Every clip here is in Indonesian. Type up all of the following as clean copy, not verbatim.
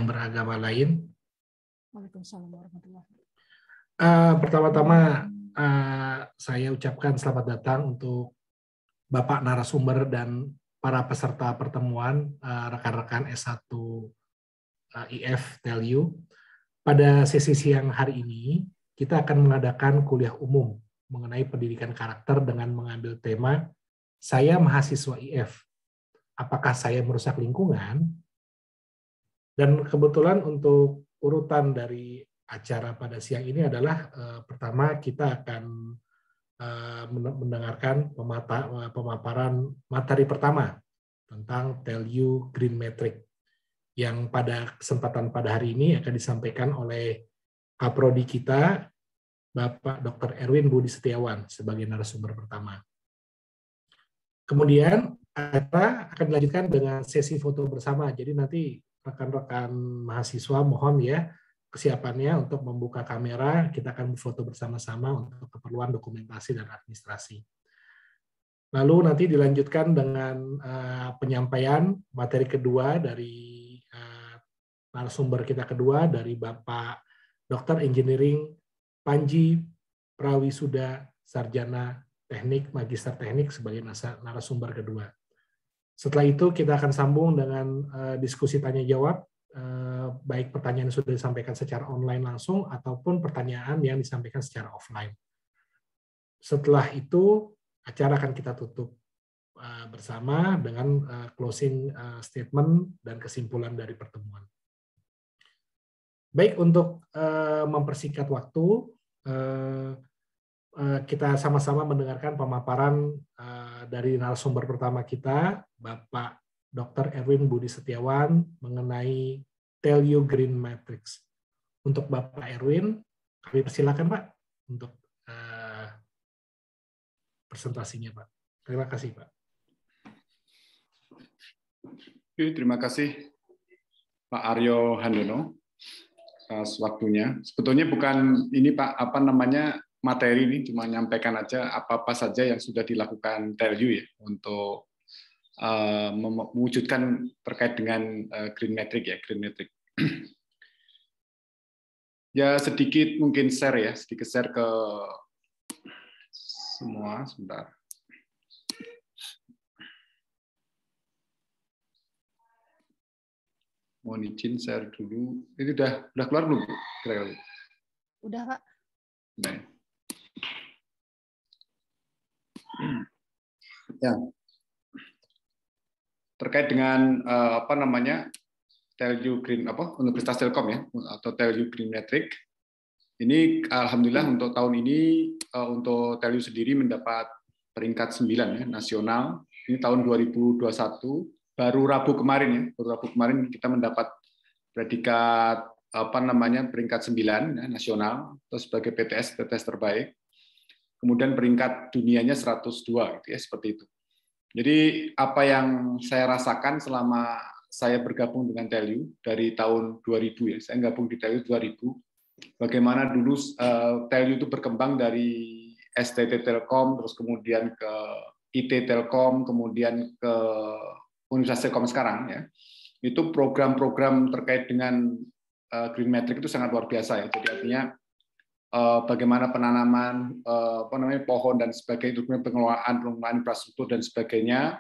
yang beragama lain. Waalaikumsalam warahmatullahi wabarakatuh. Pertama-tama saya ucapkan selamat datang untuk Bapak narasumber dan para peserta pertemuan rekan-rekan S1 IF TELU. Pada sesi siang hari ini, kita akan mengadakan kuliah umum mengenai pendidikan karakter dengan mengambil tema Saya Mahasiswa IF. Apakah saya merusak lingkungan? Dan kebetulan untuk urutan dari acara pada siang ini adalah pertama kita akan mendengarkan pemaparan materi pertama tentang TELU Green Metric yang pada kesempatan pada hari ini akan disampaikan oleh Kaprodi kita, Bapak Dr. Erwin Budi Setiawan sebagai narasumber pertama. Kemudian acara akan dilanjutkan dengan sesi foto bersama. Jadi nanti rekan-rekan mahasiswa mohon ya kesiapannya untuk membuka kamera, kita akan berfoto bersama-sama untuk keperluan dokumentasi dan administrasi. Lalu nanti dilanjutkan dengan penyampaian materi kedua dari narasumber kita kedua dari Bapak Dr. Engineering Panji Prawisuda Sarjana Teknik, Magister Teknik sebagai narasumber kedua. Setelah itu kita akan sambung dengan diskusi tanya-jawab, baik pertanyaan yang sudah disampaikan secara online langsung ataupun pertanyaan yang disampaikan secara offline. Setelah itu acara akan kita tutup bersama dengan closing statement dan kesimpulan dari pertemuan. Baik, untuk mempersingkat waktu, kita sama-sama mendengarkan pemaparan dari narasumber pertama kita, Bapak Dr. Erwin Budi Setiawan, mengenai TELU Green Matrix. Untuk Bapak Erwin, kami persilakan Pak untuk presentasinya Pak. Terima kasih Pak. Terima kasih Pak Aryo Handono atas waktunya. Sebetulnya bukan ini Pak, apa namanya, materi ini, cuma nyampaikan aja apa-apa saja yang sudah dilakukan TELU ya untuk mewujudkan terkait dengan Green Metric ya, Green Metric. Ya sedikit mungkin share ya, sedikit share ke semua, sebentar. Mohon izin share dulu. Ini udah keluar belum? Kira-kira. Udah, Pak. Nah. Ya. Terkait dengan apa namanya? TELU Green Universitas Telkom ya, atau TELU Green Metric. Ini alhamdulillah untuk tahun ini untuk TELU sendiri mendapat peringkat 9 ya, nasional. Ini tahun 2021. Baru Rabu kemarin kita mendapat predikat apa namanya peringkat 9 ya, nasional atau sebagai PTS terbaik. Kemudian peringkat dunianya 102 gitu ya, seperti itu. Jadi apa yang saya rasakan selama saya bergabung dengan TELU dari tahun 2000 ya. Saya gabung di TELU 2000. Bagaimana dulu TELU itu berkembang dari STT Telkom terus kemudian ke IT Telkom, kemudian ke Universitas Telkom sekarang ya, itu program-program terkait dengan Green Metric itu sangat luar biasa ya. Jadi artinya bagaimana penanaman apa namanya pohon dan sebagainya, pengelolaan infrastruktur dan sebagainya,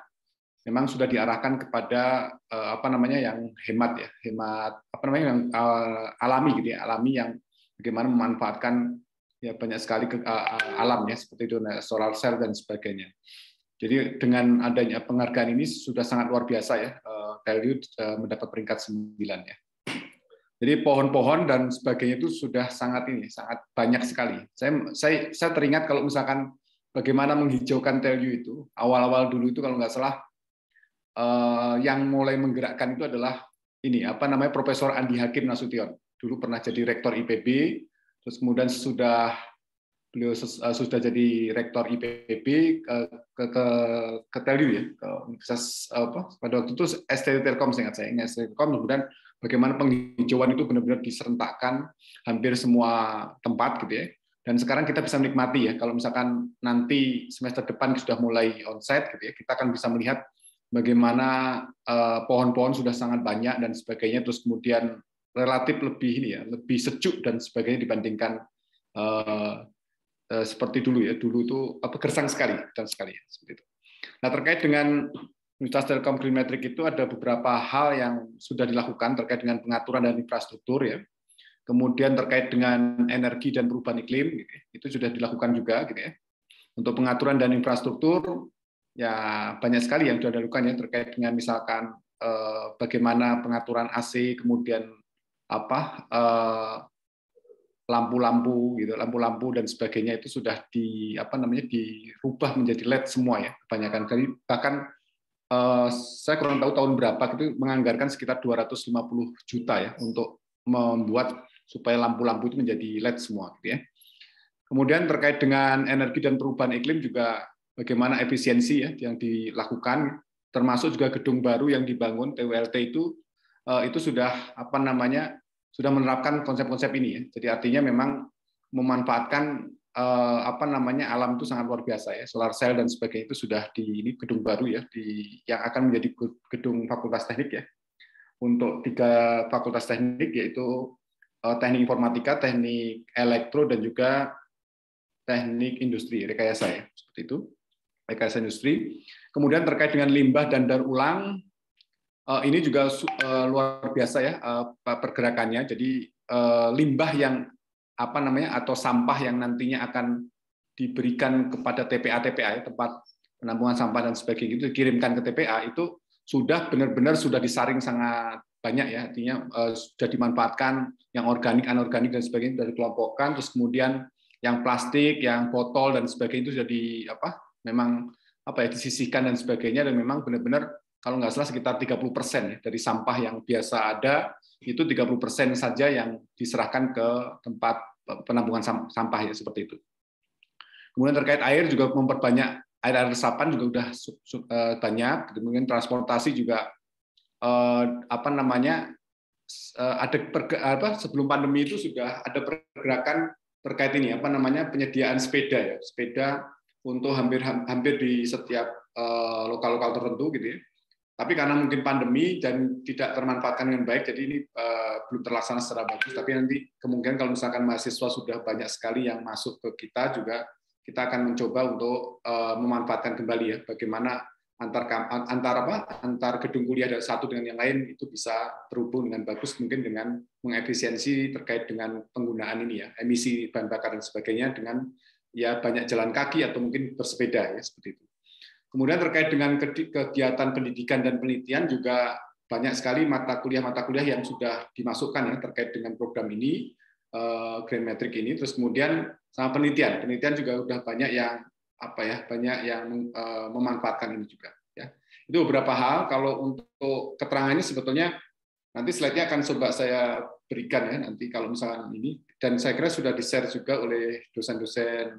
memang sudah diarahkan kepada apa namanya yang hemat ya, hemat apa namanya yang alami gitu ya, alami yang bagaimana memanfaatkan ya banyak sekali alam ya seperti itu solar cell dan sebagainya. Jadi dengan adanya penghargaan ini sudah sangat luar biasa ya, TELU mendapat peringkat 9 ya. Jadi pohon-pohon dan sebagainya itu sudah sangat banyak sekali. Saya teringat kalau misalkan bagaimana menghijaukan TELU itu, awal-awal dulu itu kalau nggak salah yang mulai menggerakkan itu adalah ini apa namanya Profesor Andi Hakim Nasution. Dulu pernah jadi rektor IPB, terus kemudian beliau sudah jadi rektor IPB ke TELU ya, ke Universitas pada waktu itu STT Telkom, seingat saya, STT Telkom. Kemudian bagaimana penghijauan itu benar-benar diserentakkan hampir semua tempat gitu ya. Dan sekarang kita bisa menikmati ya, kalau misalkan nanti semester depan sudah mulai onsite gitu ya, kita akan bisa melihat bagaimana pohon-pohon sudah sangat banyak dan sebagainya, terus kemudian relatif lebih ini ya, lebih sejuk dan sebagainya dibandingkan seperti dulu ya. Dulu itu gersang sekali dan sekali seperti itu. Nah, terkait dengan Universitas Telkom Green Metric itu ada beberapa hal yang sudah dilakukan terkait dengan pengaturan dan infrastruktur ya. Kemudian terkait dengan energi dan perubahan iklim gitu ya, itu sudah dilakukan juga gitu ya. Untuk pengaturan dan infrastruktur ya banyak sekali yang sudah dilakukan ya, terkait dengan misalkan bagaimana pengaturan AC, kemudian lampu-lampu gitu, lampu-lampu dan sebagainya itu sudah dirubah menjadi LED semua ya kebanyakan. Jadi bahkan saya kurang tahu tahun berapa itu menganggarkan sekitar 250 juta ya untuk membuat supaya lampu-lampu itu menjadi LED semua gitu ya. Kemudian terkait dengan energi dan perubahan iklim juga bagaimana efisiensi ya yang dilakukan, termasuk juga gedung baru yang dibangun TWLT itu sudah sudah menerapkan konsep-konsep ini ya. Jadi artinya memang memanfaatkan alam itu sangat luar biasa ya. Solar cell dan sebagainya itu sudah ini gedung baru ya yang akan menjadi gedung fakultas teknik ya. Untuk 3 fakultas teknik yaitu teknik informatika, teknik elektro dan juga teknik industri rekayasa ya. Seperti itu. Rekayasa industri. Kemudian terkait dengan limbah dan daur ulang ini juga luar biasa ya pergerakannya. Jadi limbah yang atau sampah yang nantinya akan diberikan kepada TPA ya, tempat penampungan sampah dan sebagainya itu dikirimkan ke TPA itu sudah benar-benar sudah disaring sangat banyak ya, artinya sudah dimanfaatkan yang organik, anorganik dan sebagainya sudah dikelompokkan, terus kemudian yang plastik, yang botol dan sebagainya itu sudah memang disisihkan dan sebagainya, dan memang benar-benar kalau nggak salah sekitar 30% ya, dari sampah yang biasa ada, itu 30% saja yang diserahkan ke tempat penampungan sampah ya, seperti itu. Kemudian terkait air juga memperbanyak air resapan juga sudah banyak. Kemudian transportasi juga sebelum pandemi itu sudah ada pergerakan terkait ini penyediaan sepeda ya, sepeda untuk hampir di setiap lokal-lokal tertentu gitu ya. Tapi karena mungkin pandemi dan tidak termanfaatkan dengan baik, jadi ini belum terlaksana secara bagus. Tapi nanti kemungkinan kalau misalkan mahasiswa sudah banyak sekali yang masuk ke kita juga, kita akan mencoba untuk memanfaatkan kembali ya, bagaimana antar gedung kuliah dari satu dengan yang lain itu bisa terhubung dengan bagus, mungkin dengan mengefisiensi terkait dengan penggunaan ini ya, emisi bahan bakar dan sebagainya, dengan ya banyak jalan kaki atau mungkin bersepeda ya, seperti itu. Kemudian terkait dengan kegiatan pendidikan dan penelitian juga banyak sekali mata kuliah yang sudah dimasukkan ya terkait dengan program ini, Green Metric ini. Terus kemudian sama penelitian juga udah banyak yang memanfaatkan ini juga. Ya, itu beberapa hal. Kalau untuk keterangannya sebetulnya nanti slide-nya akan coba saya berikan ya nanti kalau misalkan ini. Dan saya kira sudah di-share juga oleh dosen-dosen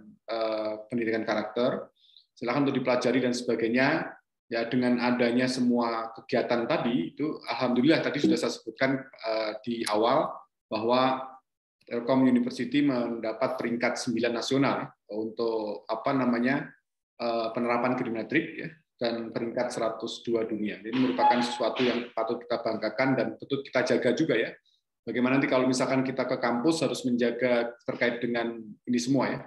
pendidikan karakter. Silakan untuk dipelajari dan sebagainya. Ya, dengan adanya semua kegiatan tadi itu alhamdulillah tadi sudah saya sebutkan di awal bahwa Telkom University mendapat peringkat 9 nasional untuk penerapan Green Metric ya, dan peringkat 102 dunia. Ini merupakan sesuatu yang patut kita banggakan dan patut kita jaga juga ya. Bagaimana nanti kalau misalkan kita ke kampus harus menjaga terkait dengan ini semua ya,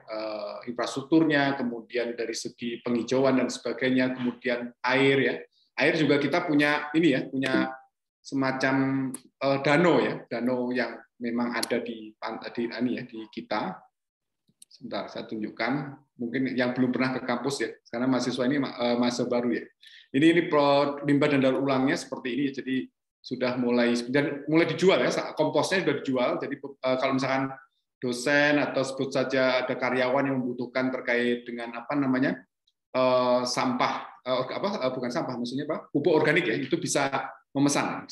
infrastrukturnya, kemudian dari segi penghijauan dan sebagainya, kemudian air ya. Air juga kita punya ini ya, punya semacam danau yang memang ada di kita. Sebentar, saya tunjukkan. Mungkin yang belum pernah ke kampus ya, karena mahasiswa ini masa baru ya. Ini limbah dan daur ulangnya seperti ini. Jadi sudah mulai dijual ya, komposnya sudah dijual. Jadi kalau misalkan dosen atau sebut saja ada karyawan yang membutuhkan terkait dengan sampah, bukan sampah, maksudnya pupuk organik ya, itu bisa memesan.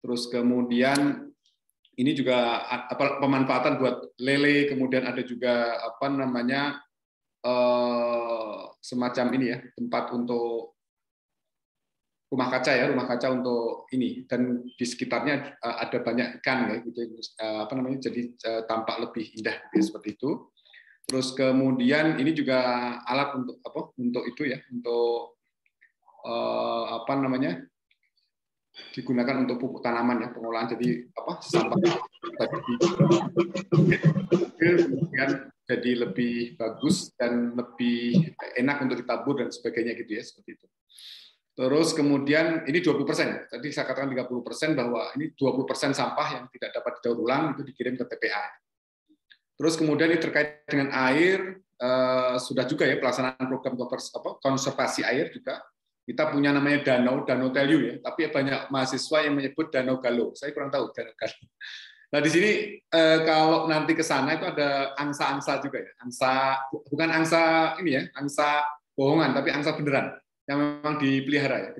Terus kemudian ini juga pemanfaatan buat lele, kemudian ada juga semacam ini ya, tempat untuk rumah kaca untuk ini, dan di sekitarnya ada banyak ikan ya gitu, jadi tampak lebih indah gitu, seperti itu. Terus kemudian ini juga alat untuk itu ya, untuk digunakan untuk pupuk tanaman ya, pengolahan. Jadi sampah kemudian jadi lebih bagus dan lebih enak untuk ditabur dan sebagainya gitu ya, seperti itu. Terus kemudian ini 20%. Tadi saya katakan 30% bahwa ini 20% sampah yang tidak dapat didaur ulang itu dikirim ke TPA. Terus kemudian ini terkait dengan air, sudah juga ya pelaksanaan program konservasi air juga. Kita punya namanya Danau Telyu ya, tapi banyak mahasiswa yang menyebut Danau Galuh. Saya kurang tahu Danau Galuh. Nah di sini kalau nanti ke sana itu ada angsa-angsa juga ya, bukan angsa ini ya, angsa bohongan, tapi angsa beneran yang memang dipelihara ya,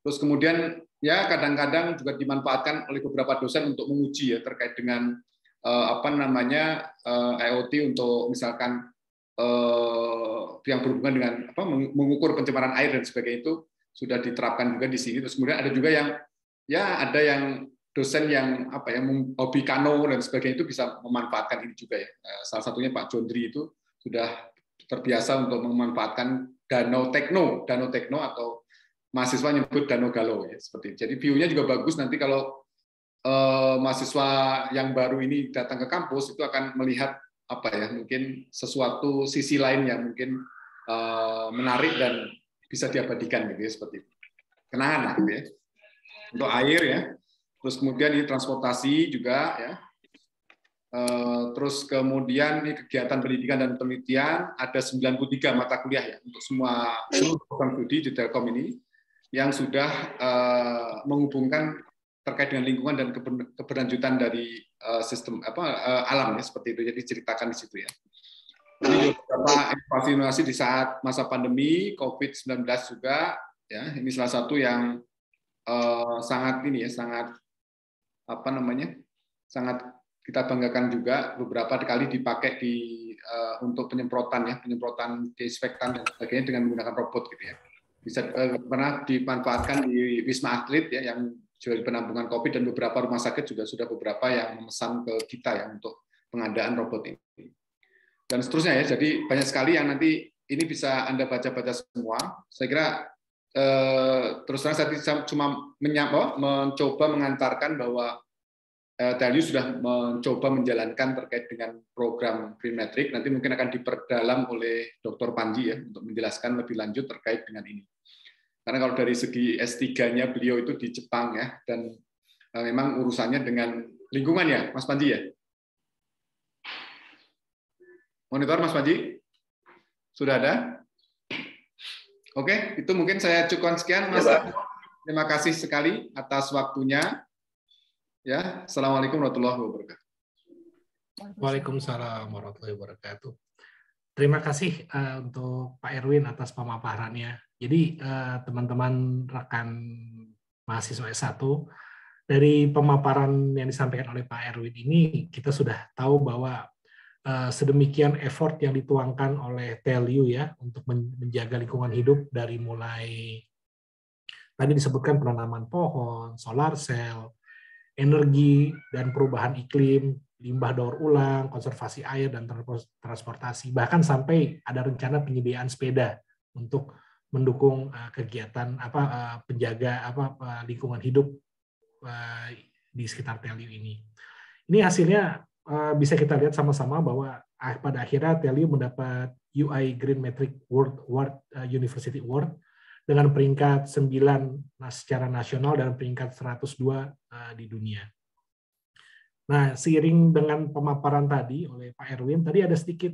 Terus kemudian ya kadang-kadang juga dimanfaatkan oleh beberapa dosen untuk menguji ya terkait dengan IoT untuk misalkan yang berhubungan dengan mengukur pencemaran air dan sebagainya itu sudah diterapkan juga di sini. Terus kemudian ada juga yang ada yang dosen yang hobi kano dan sebagainya itu bisa memanfaatkan ini juga ya. Salah satunya Pak Jondri itu sudah terbiasa untuk memanfaatkan danau tekno atau mahasiswa nyebut Danau Galuh ya, seperti itu. Jadi view-nya juga bagus nanti kalau mahasiswa yang baru ini datang ke kampus itu akan melihat mungkin sesuatu sisi lain yang mungkin menarik dan bisa diabadikan gitu ya, seperti itu. Kenangan lah gitu ya. Untuk air ya. Terus kemudian ini transportasi juga ya. Terus kemudian ini kegiatan pendidikan dan penelitian ada 93 mata kuliah ya untuk seluruh program studi di Telkom ini yang sudah menghubungkan terkait dengan lingkungan dan keberlanjutan dari sistem alam ya, seperti itu. Jadi ceritakan di situ ya. Ini beberapa inovasi di saat masa pandemi COVID-19 juga ya. Ini salah satu yang sangat sangat kita banggakan juga, beberapa kali dipakai untuk penyemprotan desinfektan dan sebagainya dengan menggunakan robot gitu ya. Bisa pernah dimanfaatkan di Wisma Atlet ya, yang juga di penampungan COVID, dan beberapa rumah sakit juga sudah beberapa yang memesan ke kita ya untuk pengadaan robot ini. Dan seterusnya ya. Jadi banyak sekali yang nanti ini bisa Anda baca-baca semua. Saya kira terus terang saya cuma mencoba mengantarkan bahwa Telyu sudah mencoba menjalankan terkait dengan program Green Metric. Nanti mungkin akan diperdalam oleh Dr. Panji ya untuk menjelaskan lebih lanjut terkait dengan ini. Karena kalau dari segi S3-nya beliau itu di Jepang ya, dan memang urusannya dengan lingkungan ya, Mas Panji ya. Monitor Mas Panji? Sudah ada? Oke, itu mungkin saya cukupkan sekian Mas. Ya, terima kasih sekali atas waktunya. Ya, Assalamualaikum warahmatullahi wabarakatuh. Waalaikumsalam warahmatullahi wabarakatuh. Terima kasih untuk Pak Erwin atas pemaparannya. Jadi teman-teman rekan mahasiswa S1, dari pemaparan yang disampaikan oleh Pak Erwin ini, kita sudah tahu bahwa sedemikian effort yang dituangkan oleh Telyu ya untuk menjaga lingkungan hidup, dari mulai tadi disebutkan penanaman pohon, solar cell, energi dan perubahan iklim, limbah daur ulang, konservasi air dan transportasi, bahkan sampai ada rencana penyediaan sepeda untuk mendukung kegiatan penjaga lingkungan hidup di sekitar Telyu ini. Ini hasilnya bisa kita lihat sama-sama bahwa pada akhirnya Telyu mendapat UI Green Metric World University Award dengan peringkat 9 secara nasional dan peringkat 102 di dunia. Nah, seiring dengan pemaparan tadi oleh Pak Erwin, tadi ada sedikit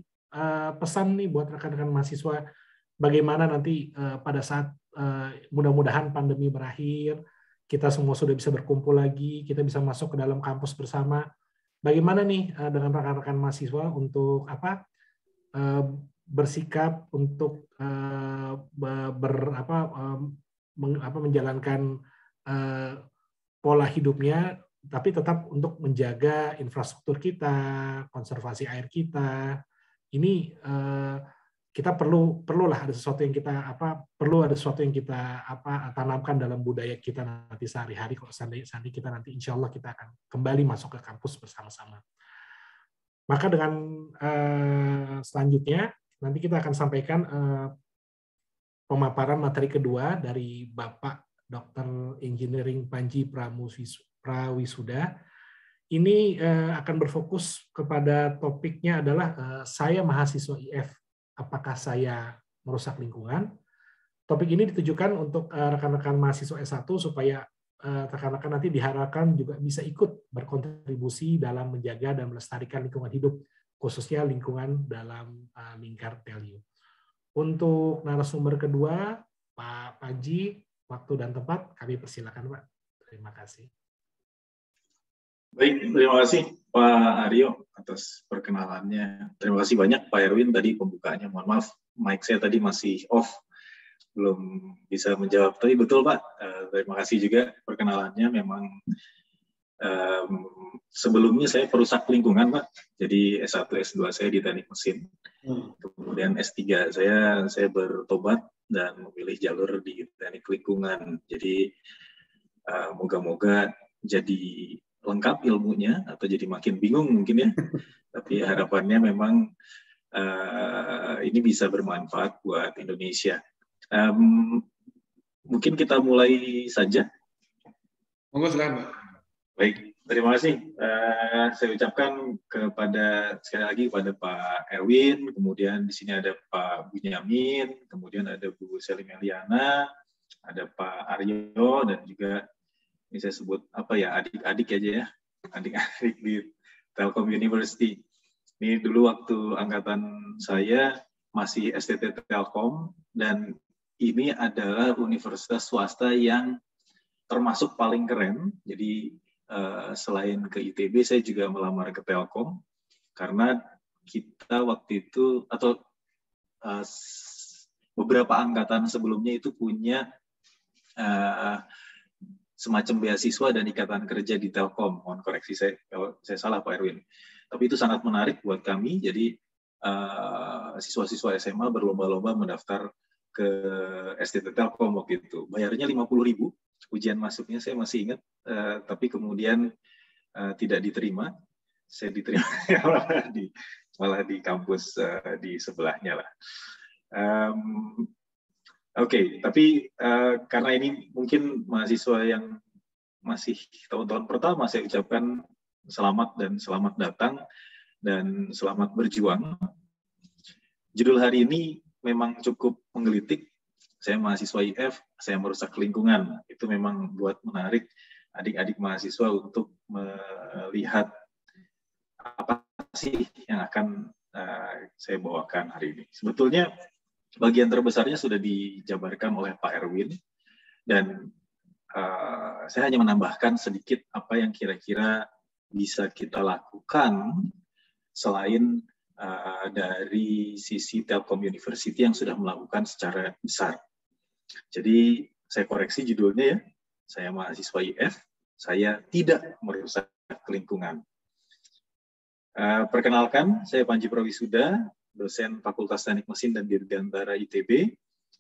pesan nih buat rekan-rekan mahasiswa, bagaimana nanti pada saat mudah-mudahan pandemi berakhir, kita semua sudah bisa berkumpul lagi, kita bisa masuk ke dalam kampus bersama. Bagaimana nih dengan rekan-rekan mahasiswa untuk bersikap untuk menjalankan pola hidupnya, tapi tetap untuk menjaga infrastruktur kita, konservasi air kita. Ini kita perlulah ada sesuatu yang kita tanamkan dalam budaya kita nanti sehari-hari. Kalau seandainya kita nanti insya Allah kita akan kembali masuk ke kampus bersama-sama. Maka dengan selanjutnya nanti kita akan sampaikan pemaparan materi kedua dari Bapak Dr. Engineering Panji Prawisuda. Ini akan berfokus kepada topiknya adalah saya mahasiswa IF, apakah saya merusak lingkungan? Topik ini ditujukan untuk rekan-rekan mahasiswa S1 supaya rekan-rekan nanti diharapkan juga bisa ikut berkontribusi dalam menjaga dan melestarikan lingkungan hidup, khususnya lingkungan dalam lingkar TELU. Untuk narasumber kedua, Pak Panji, waktu dan tempat kami persilakan, Pak. Terima kasih. Baik, terima kasih Pak Aryo atas perkenalannya. Terima kasih banyak Pak Erwin tadi pembukaannya. Mohon maaf, mic saya tadi masih off, belum bisa menjawab. Tapi betul Pak, terima kasih juga perkenalannya. Memang sebelumnya saya perusak lingkungan Pak. Jadi S1, S2 saya di teknik mesin. Kemudian S3 saya bertobat dan memilih jalur di teknik lingkungan. Jadi moga-moga jadi lengkap ilmunya atau jadi makin bingung mungkin ya. Tapi harapannya memang ini bisa bermanfaat buat Indonesia. Mungkin kita mulai saja. Monggo silakan, Pak. Baik, terima kasih. Saya ucapkan sekali lagi kepada Pak Erwin, kemudian di sini ada Pak Bunyamin, kemudian ada Bu Seli Meliana, ada Pak Aryo, dan juga ini saya sebut apa ya, adik-adik aja ya, adik-adik di Telkom University. Ini dulu waktu angkatan saya masih STT Telkom, dan ini adalah universitas swasta yang termasuk paling keren. Jadi selain ke ITB, saya juga melamar ke Telkom, karena kita waktu itu, atau beberapa angkatan sebelumnya itu punya semacam beasiswa dan ikatan kerja di Telkom. Mohon koreksi saya kalau saya salah Pak Erwin. Tapi itu sangat menarik buat kami. Jadi siswa-siswa SMA berlomba-lomba mendaftar ke STT Telkom waktu itu. Bayarnya 50.000. Ujian masuknya saya masih ingat. Tapi kemudian tidak diterima. Saya diterima malah di kampus di sebelahnya lah. Oke, tapi karena ini mungkin mahasiswa yang masih tahun-tahun pertama, saya ucapkan selamat dan selamat datang dan selamat berjuang. Judul hari ini memang cukup menggelitik. Saya mahasiswa IF, saya merusak lingkungan. Itu memang buat menarik adik-adik mahasiswa untuk melihat apa sih yang akan saya bawakan hari ini. Sebetulnya bagian terbesarnya sudah dijabarkan oleh Pak Erwin, dan saya hanya menambahkan sedikit apa yang kira-kira bisa kita lakukan selain dari sisi Telkom University yang sudah melakukan secara besar. Jadi saya koreksi judulnya ya, saya mahasiswa IF, saya tidak merusak lingkungan. Perkenalkan, saya Panji Prawisuda, dosen Fakultas Teknik Mesin dan Dirgantara ITB,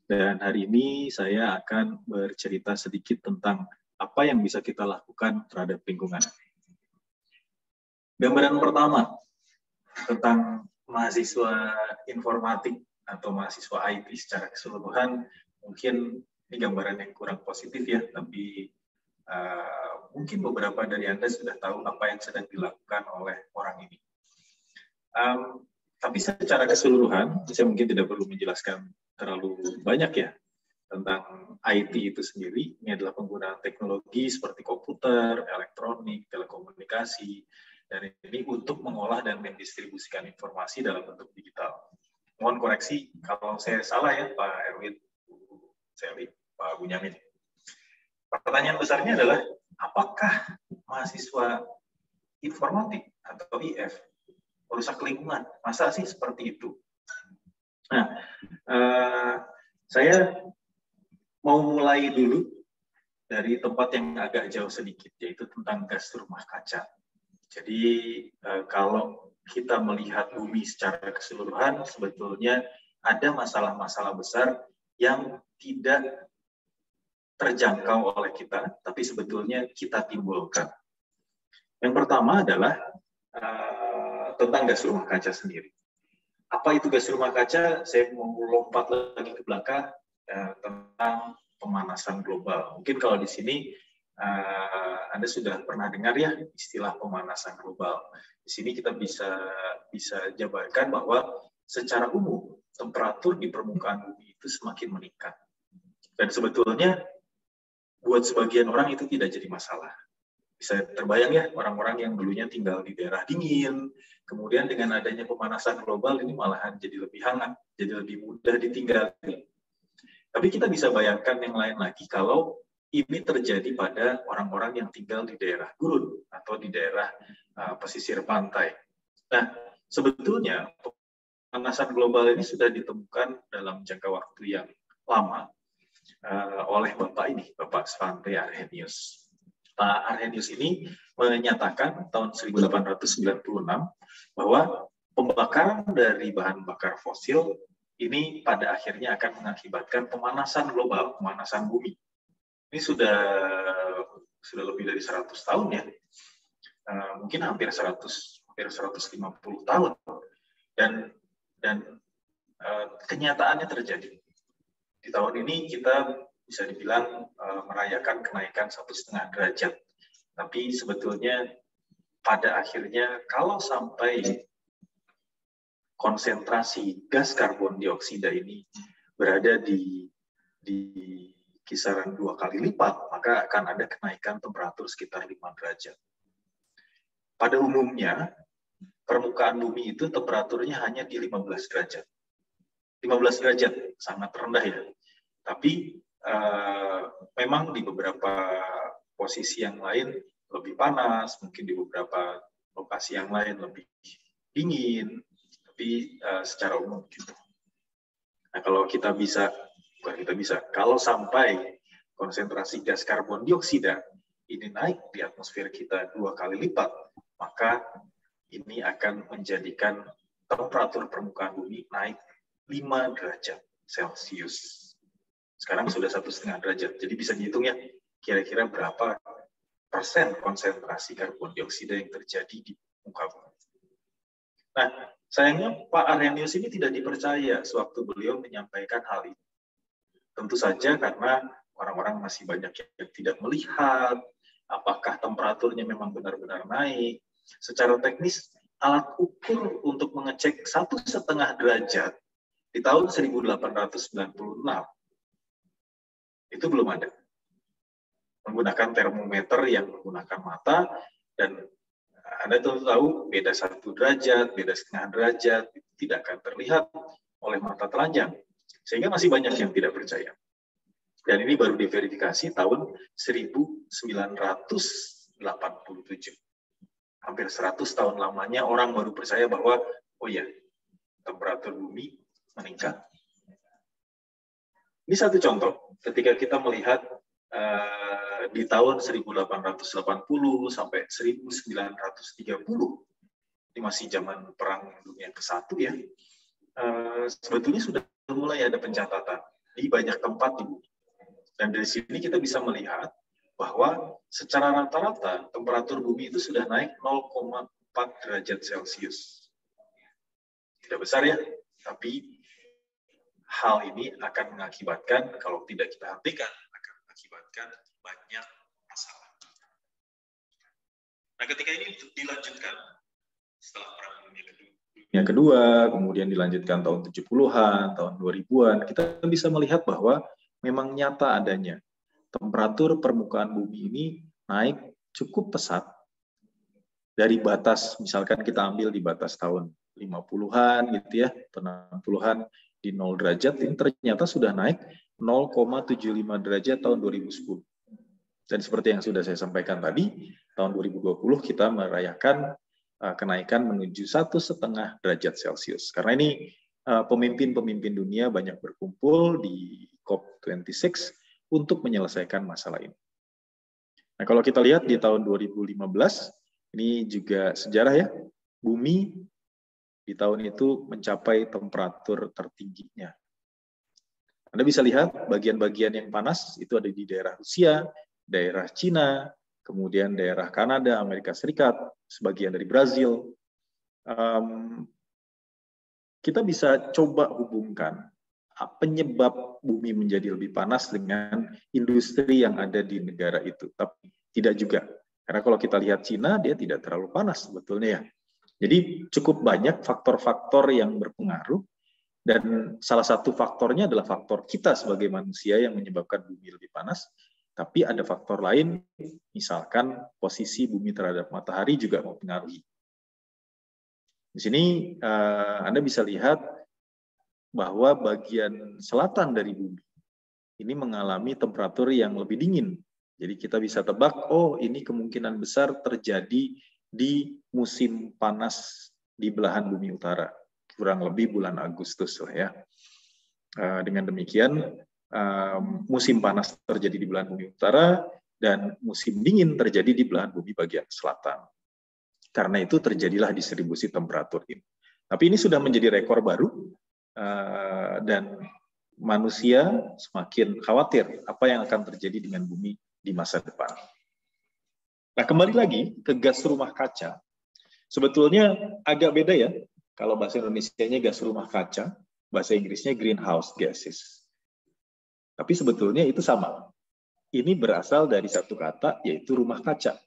dan hari ini saya akan bercerita sedikit tentang apa yang bisa kita lakukan terhadap lingkungan. Gambaran pertama tentang mahasiswa informatik atau mahasiswa IT secara keseluruhan, mungkin ini gambaran yang kurang positif ya, tapi mungkin beberapa dari Anda sudah tahu apa yang sedang dilakukan oleh orang ini. Tapi secara keseluruhan, saya mungkin tidak perlu menjelaskan terlalu banyak ya tentang IT itu sendiri. Ini adalah penggunaan teknologi seperti komputer, elektronik, telekomunikasi, dan ini untuk mengolah dan mendistribusikan informasi dalam bentuk digital. Mohon koreksi kalau saya salah ya Pak Erwin, Pak Bunyamin. Pertanyaan besarnya adalah, apakah mahasiswa informatik atau IF merusak lingkungan? Masa sih seperti itu? Nah, saya mau mulai dulu dari tempat yang agak jauh sedikit, yaitu tentang gas rumah kaca. Jadi kalau kita melihat bumi secara keseluruhan, sebetulnya ada masalah-masalah besar yang tidak terjangkau oleh kita, tapi sebetulnya kita timbulkan. Yang pertama adalah tentang gas rumah kaca sendiri. Apa itu gas rumah kaca? Saya mau lompat lagi ke belakang tentang pemanasan global. Mungkin kalau di sini Anda sudah pernah dengar ya istilah pemanasan global. Di sini kita bisa jabarkan bahwa secara umum temperatur di permukaan bumi itu semakin meningkat. Dan sebetulnya buat sebagian orang itu tidak jadi masalah. Bisa terbayang ya, orang-orang yang dulunya tinggal di daerah dingin, kemudian dengan adanya pemanasan global ini malahan jadi lebih hangat, jadi lebih mudah ditinggali. Tapi kita bisa bayangkan yang lain lagi kalau ini terjadi pada orang-orang yang tinggal di daerah gurun atau di daerah pesisir pantai. Nah, sebetulnya pemanasan global ini sudah ditemukan dalam jangka waktu yang lama oleh Bapak Svante Arrhenius. Pak Arrhenius ini menyatakan tahun 1896 bahwa pembakaran dari bahan bakar fosil ini pada akhirnya akan mengakibatkan pemanasan global, pemanasan bumi. Ini sudah lebih dari 100 tahun ya, mungkin hampir 150 tahun, dan kenyataannya terjadi. Di tahun ini kita bisa dibilang merayakan kenaikan 1,5 derajat, tapi sebetulnya pada akhirnya kalau sampai konsentrasi gas karbon dioksida ini berada di kisaran 2 kali lipat, maka akan ada kenaikan temperatur sekitar 5 derajat. Pada umumnya, permukaan bumi itu temperaturnya hanya di 15 derajat. 15 derajat, sangat rendah ya. Tapi memang di beberapa posisi yang lain lebih panas, mungkin di beberapa lokasi yang lain lebih dingin, tapi secara umum gitu. Nah, kalau sampai konsentrasi gas karbon dioksida ini naik di atmosfer kita 2 kali lipat, maka ini akan menjadikan temperatur permukaan bumi naik 5 derajat Celcius. Sekarang sudah 1,5 derajat, jadi bisa dihitung ya, kira-kira berapa persen konsentrasi karbon dioksida yang terjadi di muka bumi. Nah, sayangnya Pak Arrhenius ini tidak dipercaya sewaktu beliau menyampaikan hal ini. Tentu saja karena orang-orang masih banyak yang tidak melihat apakah temperaturnya memang benar-benar naik. Secara teknis, alat ukur untuk mengecek 1,5 derajat di tahun 1896 itu belum ada. Menggunakan termometer yang menggunakan mata, dan Anda tahu beda 1 derajat, beda 0,5 derajat, itu tidak akan terlihat oleh mata telanjang. Sehingga masih banyak yang tidak percaya. Dan ini baru diverifikasi tahun 1987. Hampir 100 tahun lamanya orang baru percaya bahwa, oh ya, temperatur bumi meningkat. Ini satu contoh, ketika kita melihat di tahun 1880 sampai 1930, ini masih zaman Perang Dunia ke-1 ya, sebetulnya sudah mulai ada pencatatan di banyak tempat di bumi. Dan dari sini kita bisa melihat bahwa secara rata-rata temperatur bumi itu sudah naik 0,4 derajat Celcius. Tidak besar ya, tapi hal ini akan mengakibatkan, kalau tidak kita hentikan, akan mengakibatkan banyak masalah. Nah, ketika ini dilanjutkan setelah Perang Dunia Kedua, kemudian dilanjutkan tahun 70-an, tahun 2000-an, kita bisa melihat bahwa memang nyata adanya temperatur permukaan bumi ini naik cukup pesat dari batas, misalkan kita ambil di batas tahun 50-an gitu ya, 60-an di 0 derajat, ini ternyata sudah naik 0,75 derajat tahun 2010. Dan seperti yang sudah saya sampaikan tadi, tahun 2020 kita merayakan kenaikan menuju 1,5 derajat Celcius. Karena ini pemimpin-pemimpin dunia banyak berkumpul di COP26 untuk menyelesaikan masalah ini. Nah, kalau kita lihat di tahun 2015, ini juga sejarah ya, bumi di tahun itu mencapai temperatur tertingginya. Anda bisa lihat bagian-bagian yang panas itu ada di daerah Rusia, daerah Cina, kemudian daerah Kanada, Amerika Serikat, sebagian dari Brazil. Kita bisa coba hubungkan penyebab bumi menjadi lebih panas dengan industri yang ada di negara itu. Tapi tidak juga. Karena kalau kita lihat Cina, dia tidak terlalu panas sebetulnya ya. Jadi cukup banyak faktor-faktor yang berpengaruh, dan salah satu faktornya adalah faktor kita sebagai manusia yang menyebabkan bumi lebih panas. Tapi ada faktor lain, misalkan posisi bumi terhadap matahari juga mempengaruhi. Di sini Anda bisa lihat bahwa bagian selatan dari bumi ini mengalami temperatur yang lebih dingin. Jadi kita bisa tebak, oh ini kemungkinan besar terjadi di musim panas di belahan bumi utara, kurang lebih bulan Agustus lah ya. Dengan demikian, musim panas terjadi di belahan bumi utara dan musim dingin terjadi di belahan bumi bagian selatan. Karena itu terjadilah distribusi temperatur ini. Tapi ini sudah menjadi rekor baru, dan manusia semakin khawatir apa yang akan terjadi dengan bumi di masa depan. Nah, kembali lagi ke gas rumah kaca. Sebetulnya agak beda ya. Kalau bahasa Indonesianya gas rumah kaca, bahasa Inggrisnya greenhouse gases. Tapi sebetulnya itu sama. Ini berasal dari satu kata, yaitu rumah kaca.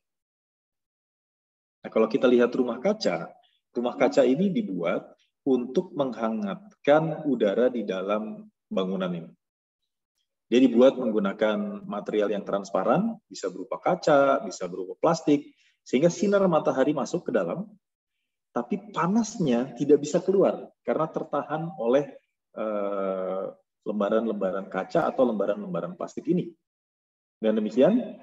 Nah, kalau kita lihat rumah kaca ini dibuat untuk menghangatkan udara di dalam bangunan ini. Dia dibuat menggunakan material yang transparan, bisa berupa kaca, bisa berupa plastik, sehingga sinar matahari masuk ke dalam, tapi panasnya tidak bisa keluar karena tertahan oleh lembaran-lembaran kaca atau lembaran-lembaran plastik ini. Dan demikian,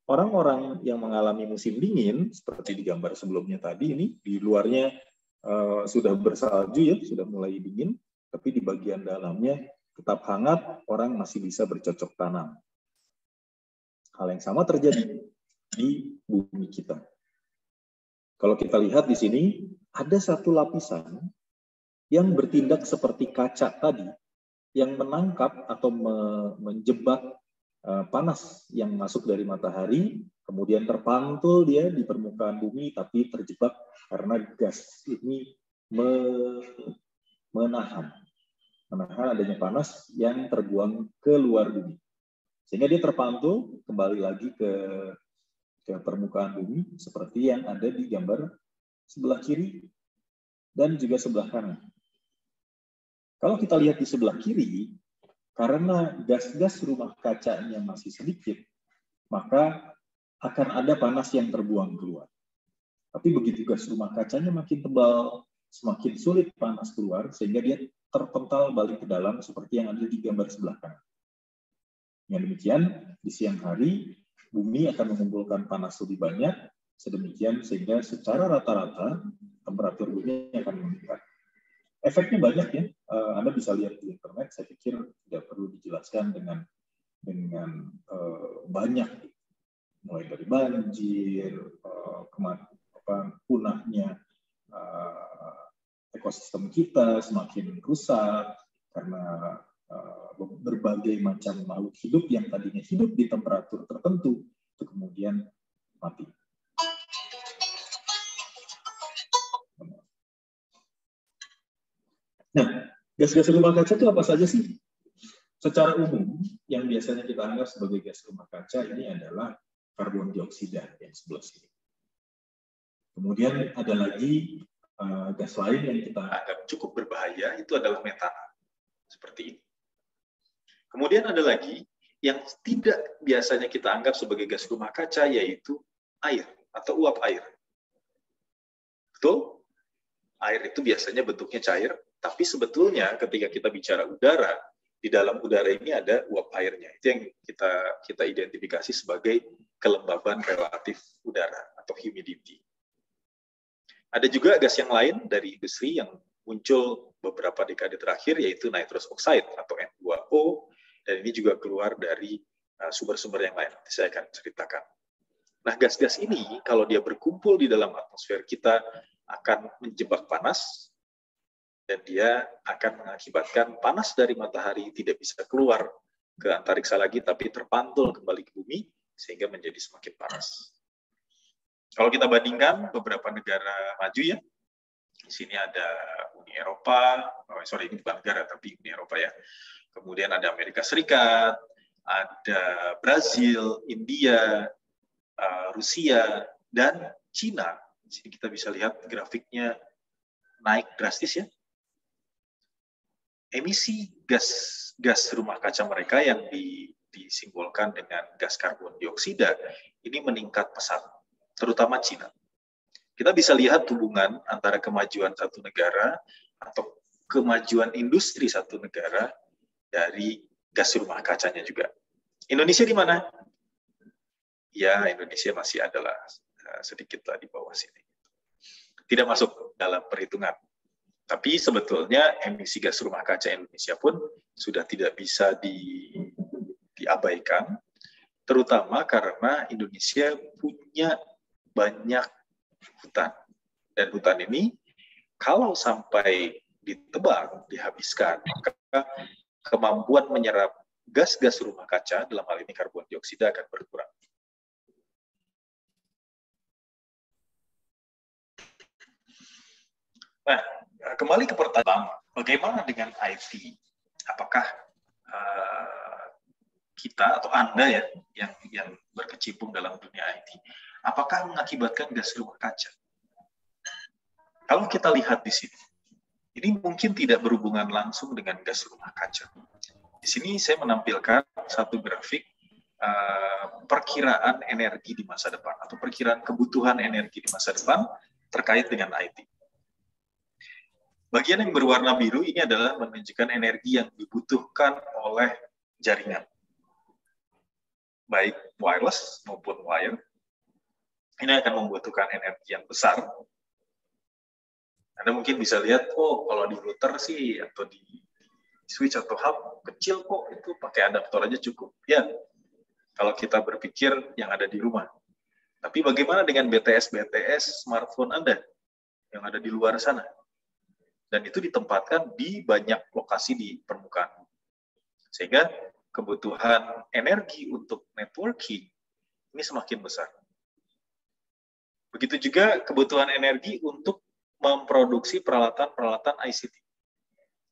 orang-orang yang mengalami musim dingin, seperti di gambar sebelumnya tadi, ini di luarnya sudah bersalju ya, sudah mulai dingin, tapi di bagian dalamnya tetap hangat, orang masih bisa bercocok tanam. Hal yang sama terjadi di bumi kita. Kalau kita lihat di sini, ada satu lapisan yang bertindak seperti kaca tadi, yang menangkap atau menjebak panas yang masuk dari matahari, kemudian terpantul dia di permukaan bumi, tapi terjebak karena gas ini menahan adanya panas yang terbuang ke luar bumi. Sehingga dia terpantul kembali lagi ke permukaan bumi, seperti yang ada di gambar sebelah kiri dan juga sebelah kanan. Kalau kita lihat di sebelah kiri, karena gas-gas rumah kacanya masih sedikit, maka akan ada panas yang terbuang keluar. Tapi begitu gas rumah kacanya makin tebal, semakin sulit panas keluar, sehingga dia terpental balik ke dalam seperti yang ada di gambar sebelah kanan. Dengan demikian, di siang hari, bumi akan mengumpulkan panas lebih banyak, sedemikian sehingga secara rata-rata temperatur bumi akan meningkat. Efeknya banyak ya, Anda bisa lihat di internet, saya pikir tidak perlu dijelaskan dengan banyak, mulai dari banjir, punahnya ekosistem kita semakin rusak karena berbagai macam makhluk hidup yang tadinya hidup di temperatur tertentu itu kemudian mati. Nah, gas-gas rumah kaca itu apa saja sih? Secara umum, yang biasanya kita anggap sebagai gas rumah kaca ini adalah karbon dioksida yang sebelah sini. Kemudian ada lagi gas lain yang kita anggap cukup berbahaya, itu adalah metana. Seperti ini. Kemudian ada lagi yang tidak biasanya kita anggap sebagai gas rumah kaca, yaitu air atau uap air. Betul? Air itu biasanya bentuknya cair, tapi sebetulnya ketika kita bicara udara, di dalam udara ini ada uap airnya. Itu yang kita identifikasi sebagai kelembaban relatif udara atau humidity. Ada juga gas yang lain dari industri yang muncul beberapa dekade terakhir, yaitu nitrous oxide atau N2O, dan ini juga keluar dari sumber-sumber yang lain. Nanti saya akan ceritakan. Nah, gas-gas ini kalau dia berkumpul di dalam atmosfer kita akan menjebak panas, dan dia akan mengakibatkan panas dari matahari tidak bisa keluar ke antariksa lagi, tapi terpantul kembali ke bumi, sehingga menjadi semakin panas. Kalau kita bandingkan beberapa negara maju ya, sini ada Uni Eropa, ini bukan negara tapi Uni Eropa ya. Kemudian ada Amerika Serikat, ada Brazil, India, Rusia, dan Cina. Di sini kita bisa lihat grafiknya naik drastis ya. Emisi gas rumah kaca mereka yang disimbolkan dengan gas karbon dioksida ini meningkat pesat, terutama Cina. Kita bisa lihat hubungan antara kemajuan satu negara atau kemajuan industri satu negara dari gas rumah kacanya juga. Indonesia di mana? Ya, Indonesia masih adalah sedikit lah di bawah sini. Tidak masuk dalam perhitungan. Tapi sebetulnya emisi gas rumah kaca Indonesia pun sudah tidak bisa diabaikan, terutama karena Indonesia punya banyak hutan. Dan hutan ini kalau sampai ditebang, dihabiskan, maka kemampuan menyerap gas-gas rumah kaca, dalam hal ini karbon dioksida, akan berkurang. Nah, kembali ke pertanyaan, bagaimana dengan IT? Apakah kita atau Anda ya yang berkecimpung dalam dunia IT, apakah mengakibatkan gas rumah kaca? Kalau kita lihat di sini, ini mungkin tidak berhubungan langsung dengan gas rumah kaca. Di sini saya menampilkan satu grafik perkiraan energi di masa depan atau perkiraan kebutuhan energi di masa depan terkait dengan IT. Bagian yang berwarna biru ini adalah menunjukkan energi yang dibutuhkan oleh jaringan, baik wireless maupun wire. Ini akan membutuhkan energi yang besar. Anda mungkin bisa lihat, oh kalau di router sih atau di switch atau hub kecil kok, itu pakai adaptor aja cukup. Ya, kalau kita berpikir yang ada di rumah. Tapi bagaimana dengan BTS smartphone Anda yang ada di luar sana? Dan itu ditempatkan di banyak lokasi di permukaan. Sehingga kebutuhan energi untuk networking ini semakin besar. Begitu juga kebutuhan energi untuk memproduksi peralatan-peralatan ICT.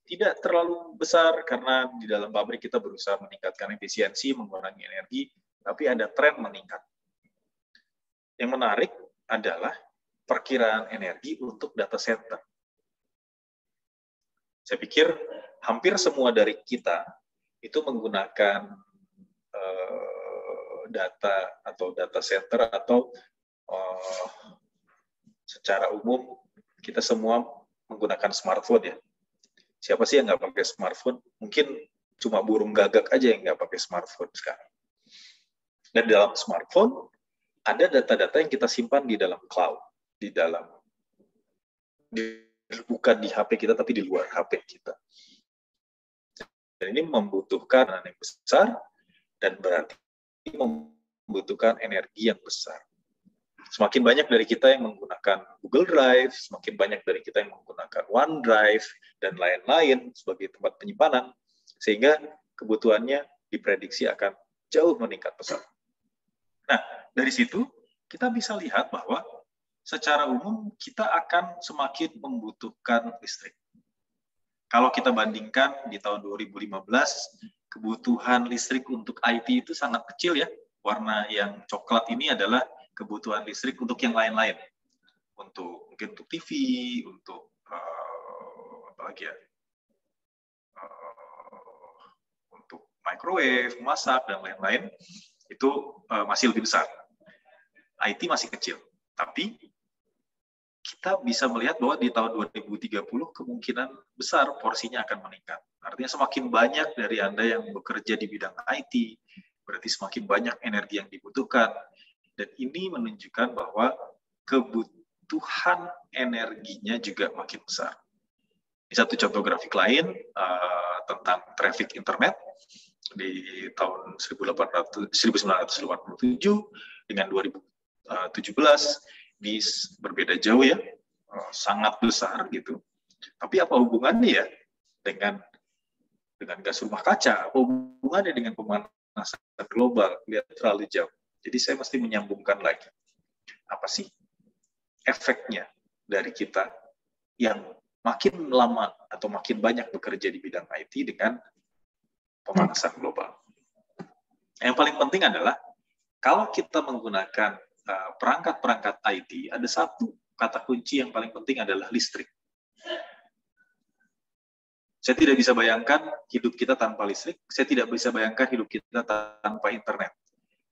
Tidak terlalu besar karena di dalam pabrik kita berusaha meningkatkan efisiensi, mengurangi energi, tapi ada tren meningkat. Yang menarik adalah perkiraan energi untuk data center. Saya pikir hampir semua dari kita itu menggunakan data atau data center atau secara umum kita semua menggunakan smartphone ya. Siapa sih yang nggak pakai smartphone? Mungkin cuma burung gagak aja yang nggak pakai smartphone sekarang. Dan di dalam smartphone ada data-data yang kita simpan di dalam cloud, bukan di HP kita tapi di luar HP kita. Dan ini membutuhkan yang besar dan berarti membutuhkan energi yang besar. Semakin banyak dari kita yang menggunakan Google Drive, semakin banyak dari kita yang menggunakan OneDrive dan lain-lain sebagai tempat penyimpanan, sehingga kebutuhannya diprediksi akan jauh meningkat pesat. Nah, dari situ kita bisa lihat bahwa secara umum kita akan semakin membutuhkan listrik. Kalau kita bandingkan di tahun 2015, kebutuhan listrik untuk IT itu sangat kecil ya. Warna yang coklat ini adalah kebutuhan listrik untuk yang lain-lain. Mungkin untuk TV, untuk apalagi ya? Untuk microwave, masak dan lain-lain itu masih lebih besar. IT masih kecil. Tapi kita bisa melihat bahwa di tahun 2030 kemungkinan besar porsinya akan meningkat. Artinya semakin banyak dari Anda yang bekerja di bidang IT, berarti semakin banyak energi yang dibutuhkan. Dan ini menunjukkan bahwa kebutuhan energinya juga makin besar. Ini satu contoh grafik lain tentang traffic internet di tahun 1987 dengan 2017. Ini berbeda jauh ya, sangat besar gitu. Tapi apa hubungannya ya dengan gas rumah kaca? Apa hubungannya dengan pemanasan global? Lihat terlalu jauh. Jadi saya mesti menyambungkan lagi. Apa sih efeknya dari kita yang makin lama atau makin banyak bekerja di bidang IT dengan pemanasan global. Yang paling penting adalah kalau kita menggunakan perangkat-perangkat IT, ada satu kata kunci yang paling penting adalah listrik. Saya tidak bisa bayangkan hidup kita tanpa listrik, saya tidak bisa bayangkan hidup kita tanpa internet.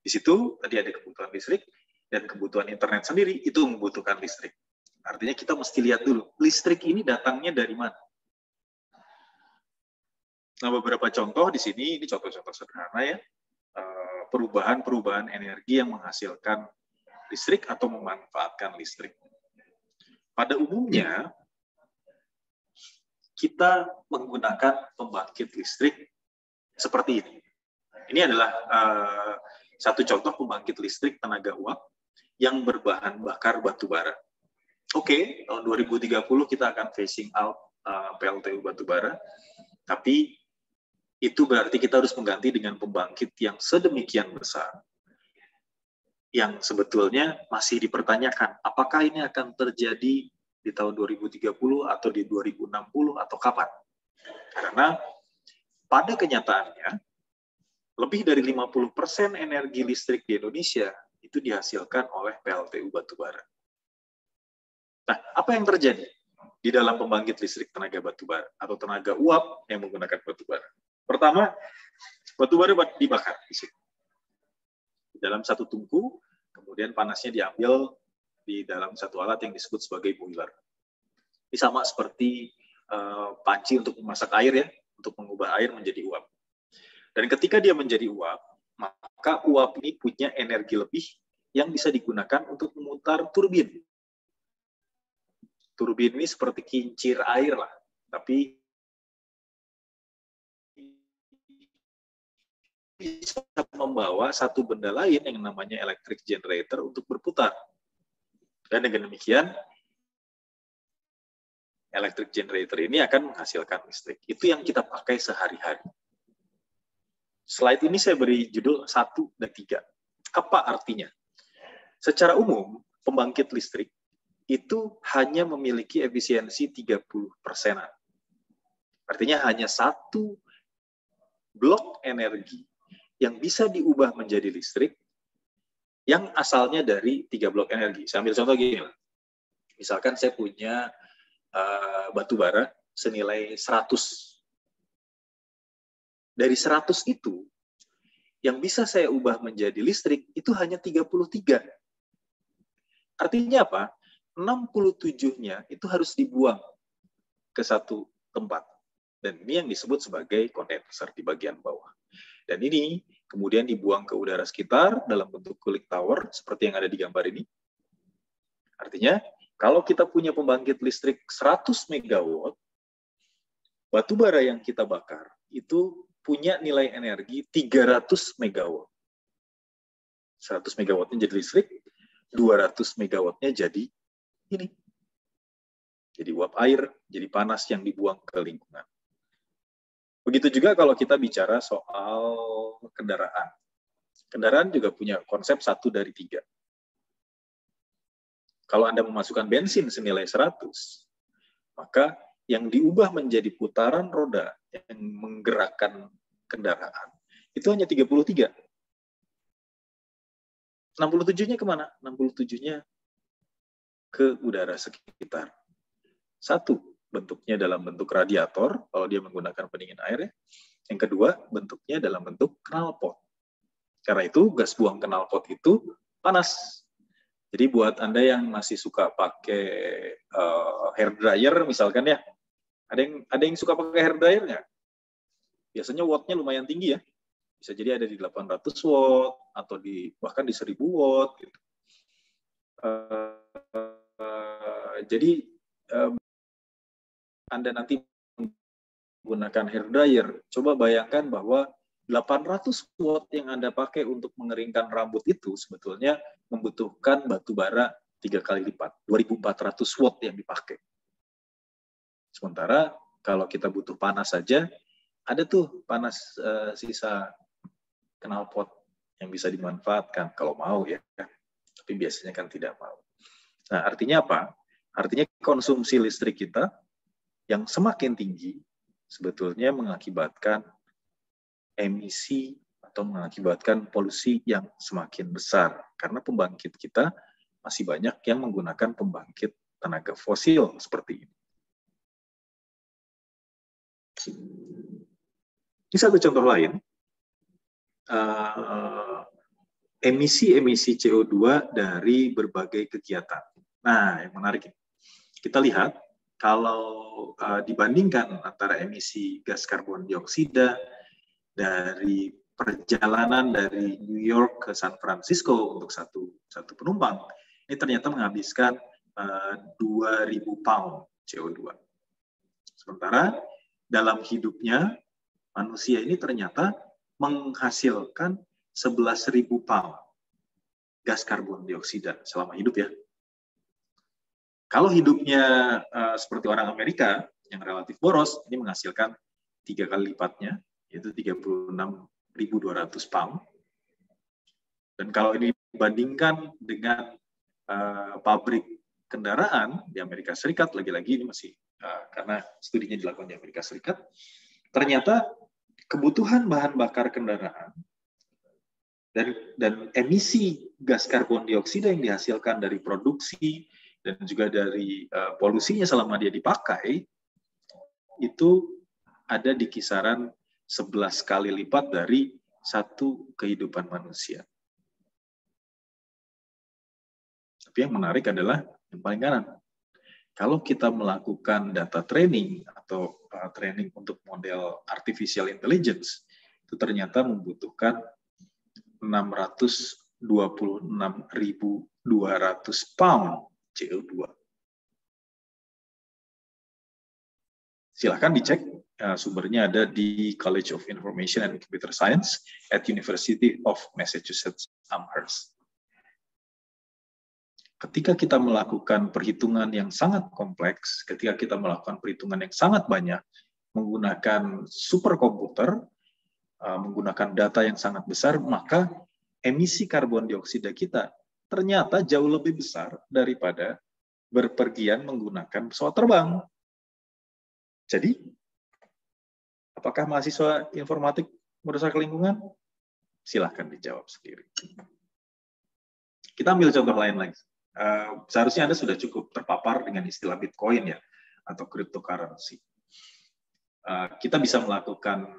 Di situ tadi ada kebutuhan listrik, dan kebutuhan internet sendiri itu membutuhkan listrik. Artinya kita mesti lihat dulu, listrik ini datangnya dari mana. Nah, beberapa contoh di sini, ini contoh-contoh sederhana ya, perubahan-perubahan energi yang menghasilkan listrik atau memanfaatkan listrik. Pada umumnya, kita menggunakan pembangkit listrik seperti ini. Ini adalah satu contoh pembangkit listrik tenaga uap yang berbahan bakar batu bara. Oke, tahun 2030 kita akan phasing out PLTU batubara, tapi itu berarti kita harus mengganti dengan pembangkit yang sedemikian besar, yang sebetulnya masih dipertanyakan apakah ini akan terjadi di tahun 2030 atau di 2060 atau kapan. Karena pada kenyataannya, lebih dari 50% energi listrik di Indonesia itu dihasilkan oleh PLTU batubara. Nah, apa yang terjadi di dalam pembangkit listrik tenaga batubara atau tenaga uap yang menggunakan batubara? Pertama, batubara dibakar di sini. Di dalam satu tungku, kemudian panasnya diambil di dalam satu alat yang disebut sebagai boiler. Ini sama seperti panci untuk memasak air ya, untuk mengubah air menjadi uap. Dan ketika dia menjadi uap, maka uap ini punya energi lebih yang bisa digunakan untuk memutar turbin. Turbin ini seperti kincir air lah, tapi bisa membawa satu benda lain yang namanya electric generator untuk berputar. Dan dengan demikian, electric generator ini akan menghasilkan listrik. Itu yang kita pakai sehari-hari. Slide ini saya beri judul 1 dan 3. Apa artinya? Secara umum, pembangkit listrik itu hanya memiliki efisiensi 30%. Artinya hanya satu blok energi yang bisa diubah menjadi listrik yang asalnya dari 3 blok energi. Saya ambil contoh gini. Misalkan saya punya batu bara senilai 100. Dari 100 itu, yang bisa saya ubah menjadi listrik itu hanya 33. Artinya apa? 67-nya itu harus dibuang ke satu tempat. Dan ini yang disebut sebagai kondenser di bagian bawah. Dan ini kemudian dibuang ke udara sekitar dalam bentuk cooling tower, seperti yang ada di gambar ini. Artinya, kalau kita punya pembangkit listrik 100 MW, batu bara yang kita bakar itu punya nilai energi 300 MW. 100 MW-nya jadi listrik, 200 MW-nya jadi ini. Jadi uap air, jadi panas yang dibuang ke lingkungan. Begitu juga kalau kita bicara soal kendaraan. Kendaraan juga punya konsep 1 dari 3. Kalau Anda memasukkan bensin senilai 100, maka yang diubah menjadi putaran roda yang menggerakkan kendaraan, itu hanya 33. 67-nya kemana? 67-nya ke udara sekitar. 1, bentuknya dalam bentuk radiator, kalau dia menggunakan pendingin air. Ya. Yang kedua, bentuknya dalam bentuk knalpot. Karena itu, gas buang knalpot itu panas. Jadi buat Anda yang masih suka pakai hair dryer misalkan ya, ada yang suka pakai hair dryer nggak? Biasanya watt-nya lumayan tinggi ya. Bisa jadi ada di 800 watt atau bahkan di 1000 watt. Gitu. Jadi Anda nanti menggunakan hair dryer, coba bayangkan bahwa 800 watt yang Anda pakai untuk mengeringkan rambut itu sebetulnya membutuhkan batu bara 3 kali lipat, 2400 watt yang dipakai. Sementara kalau kita butuh panas saja, ada tuh panas sisa knalpot yang bisa dimanfaatkan kalau mau ya. Tapi biasanya kan tidak mau. Nah, artinya apa? Artinya konsumsi listrik kita yang semakin tinggi sebetulnya mengakibatkan emisi atau mengakibatkan polusi yang semakin besar. Karena pembangkit kita masih banyak yang menggunakan pembangkit tenaga fosil seperti ini. Ini satu contoh lain, emisi-emisi CO2 dari berbagai kegiatan. Nah, yang menarik, kita lihat kalau dibandingkan antara emisi gas karbon dioksida dari perjalanan dari New York ke San Francisco untuk satu penumpang, ini ternyata menghabiskan 2.000 pound CO2. Sementara dalam hidupnya, manusia ini ternyata menghasilkan 11.000 pound gas karbon dioksida selama hidup ya. Kalau hidupnya seperti orang Amerika yang relatif boros, ini menghasilkan 3 kali lipatnya, yaitu 36.200 pound. Dan kalau ini dibandingkan dengan pabrik kendaraan di Amerika Serikat, lagi-lagi ini masih karena studinya dilakukan di Amerika Serikat, ternyata kebutuhan bahan bakar kendaraan dan emisi gas karbon dioksida yang dihasilkan dari produksi dan juga dari polusinya selama dia dipakai, itu ada di kisaran 11 kali lipat dari satu kehidupan manusia. Tapi yang menarik adalah yang paling kanan. Kalau kita melakukan data training atau training untuk model artificial intelligence, itu ternyata membutuhkan 626.200 pound CO2. Silahkan dicek, sumbernya ada di College of Information and Computer Science at University of Massachusetts Amherst. Ketika kita melakukan perhitungan yang sangat kompleks, ketika kita melakukan perhitungan yang sangat banyak, menggunakan superkomputer, menggunakan data yang sangat besar, maka emisi karbon dioksida kita ternyata jauh lebih besar daripada berpergian menggunakan pesawat terbang. Jadi, apakah mahasiswa informatik merusak lingkungan? Silahkan dijawab sendiri. Kita ambil contoh lain lagi. Seharusnya Anda sudah cukup terpapar dengan istilah Bitcoin ya, atau cryptocurrency. Kita bisa melakukan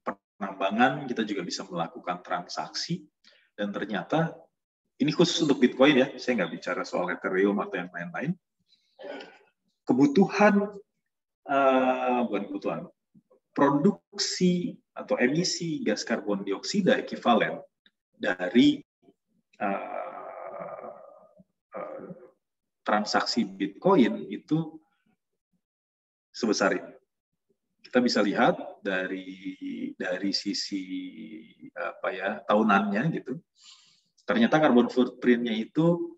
penambangan, kita juga bisa melakukan transaksi, dan ternyata ini khusus untuk Bitcoin ya, saya nggak bicara soal Ethereum atau yang lain-lain. Produksi atau emisi gas karbon dioksida ekivalen dari transaksi Bitcoin itu sebesar ini. Kita bisa lihat dari sisi tahunannya gitu. Ternyata carbon footprint-nya itu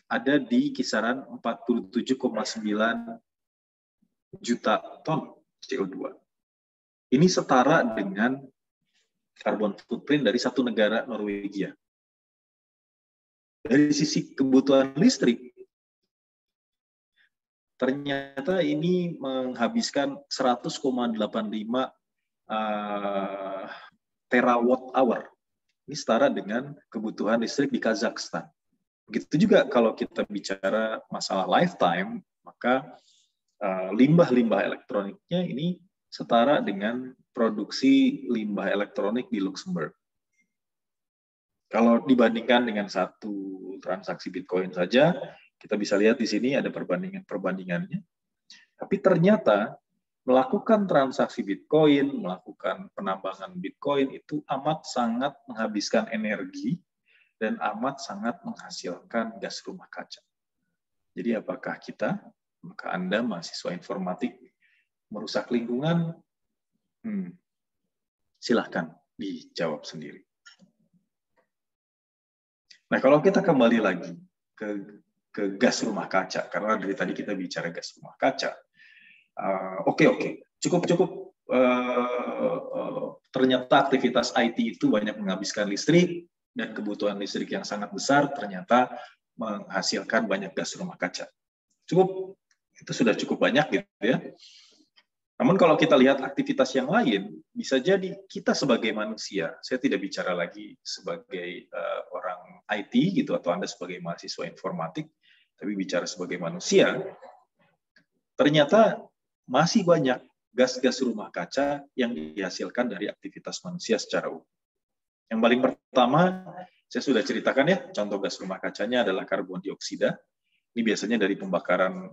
ada di kisaran 47,9 juta ton CO2. Ini setara dengan carbon footprint dari satu negara, Norwegia. Dari sisi kebutuhan listrik, ternyata ini menghabiskan 100,85 terawatt hour. Ini setara dengan kebutuhan listrik di Kazakhstan. Begitu juga kalau kita bicara masalah lifetime, maka limbah-limbah elektroniknya ini setara dengan produksi limbah elektronik di Luxembourg. Kalau dibandingkan dengan satu transaksi Bitcoin saja, kita bisa lihat di sini ada perbandingannya. Tapi ternyata melakukan transaksi Bitcoin, melakukan penambangan Bitcoin itu amat sangat menghabiskan energi dan amat sangat menghasilkan gas rumah kaca. Jadi apakah maka Anda mahasiswa informatik merusak lingkungan? Silahkan dijawab sendiri. Nah, kalau kita kembali lagi ke gas rumah kaca, karena dari tadi kita bicara gas rumah kaca. Cukup. Ternyata aktivitas IT itu banyak menghabiskan listrik, dan kebutuhan listrik yang sangat besar ternyata menghasilkan banyak gas rumah kaca. itu sudah cukup banyak gitu ya. Namun kalau kita lihat aktivitas yang lain, bisa jadi kita sebagai manusia, saya tidak bicara lagi sebagai orang IT gitu atau Anda sebagai mahasiswa informatik, tapi bicara sebagai manusia, ternyata masih banyak gas-gas rumah kaca yang dihasilkan dari aktivitas manusia secara umum. Yang paling pertama, saya sudah ceritakan ya, contoh gas rumah kacanya adalah karbon dioksida. Ini biasanya dari pembakaran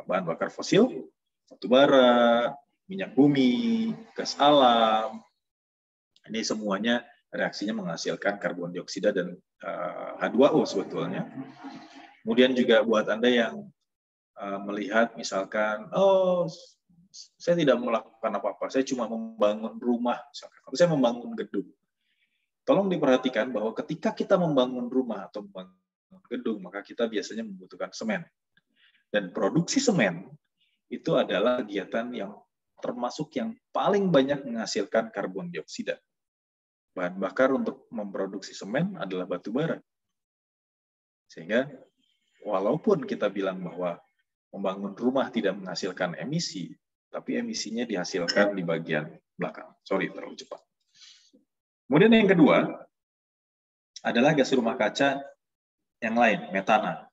bahan bakar fosil, batu bara, minyak bumi, gas alam. Ini semuanya reaksinya menghasilkan karbon dioksida dan H2O sebetulnya. Kemudian juga buat Anda yang melihat misalkan, oh saya tidak melakukan apa-apa, saya cuma membangun rumah, misalkan, atau saya membangun gedung. Tolong diperhatikan bahwa ketika kita membangun rumah atau membangun gedung, maka kita biasanya membutuhkan semen. Dan produksi semen itu adalah kegiatan yang termasuk yang paling banyak menghasilkan karbon dioksida. Bahan bakar untuk memproduksi semen adalah batu bara. Sehingga walaupun kita bilang bahwa membangun rumah tidak menghasilkan emisi, tapi emisinya dihasilkan di bagian belakang. Sorry, terlalu cepat. Kemudian yang kedua adalah gas rumah kaca yang lain, metana.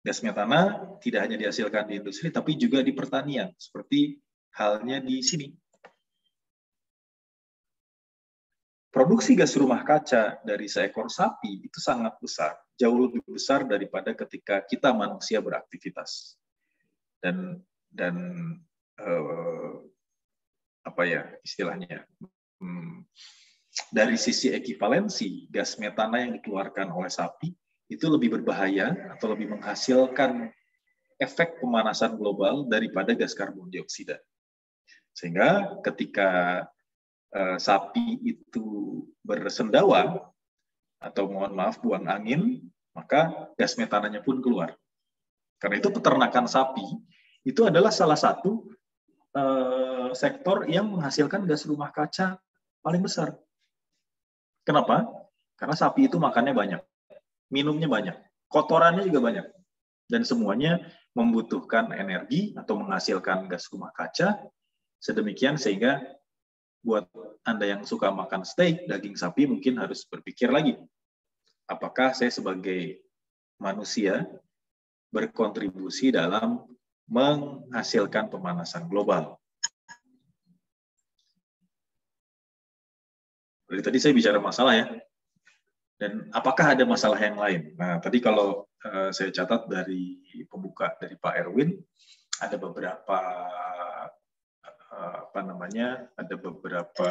Gas metana tidak hanya dihasilkan di industri, tapi juga di pertanian, seperti halnya di sini. Produksi gas rumah kaca dari seekor sapi itu sangat besar, jauh lebih besar daripada ketika kita manusia beraktivitas. Dan apa ya istilahnya? Dari sisi ekivalensi, gas metana yang dikeluarkan oleh sapi itu lebih berbahaya atau lebih menghasilkan efek pemanasan global daripada gas karbon dioksida. Sehingga ketika sapi itu bersendawa atau mohon maaf buang angin, maka gas metananya pun keluar. Karena itu peternakan sapi itu adalah salah satu sektor yang menghasilkan gas rumah kaca paling besar. Kenapa? Karena sapi itu makannya banyak. Minumnya banyak, kotorannya juga banyak, dan semuanya membutuhkan energi atau menghasilkan gas rumah kaca, sedemikian sehingga buat Anda yang suka makan steak, daging sapi mungkin harus berpikir lagi, apakah saya sebagai manusia berkontribusi dalam menghasilkan pemanasan global. Dari tadi saya bicara masalah ya. Dan apakah ada masalah yang lain? Nah, tadi kalau saya catat dari pembuka dari Pak Erwin, ada beberapa ada beberapa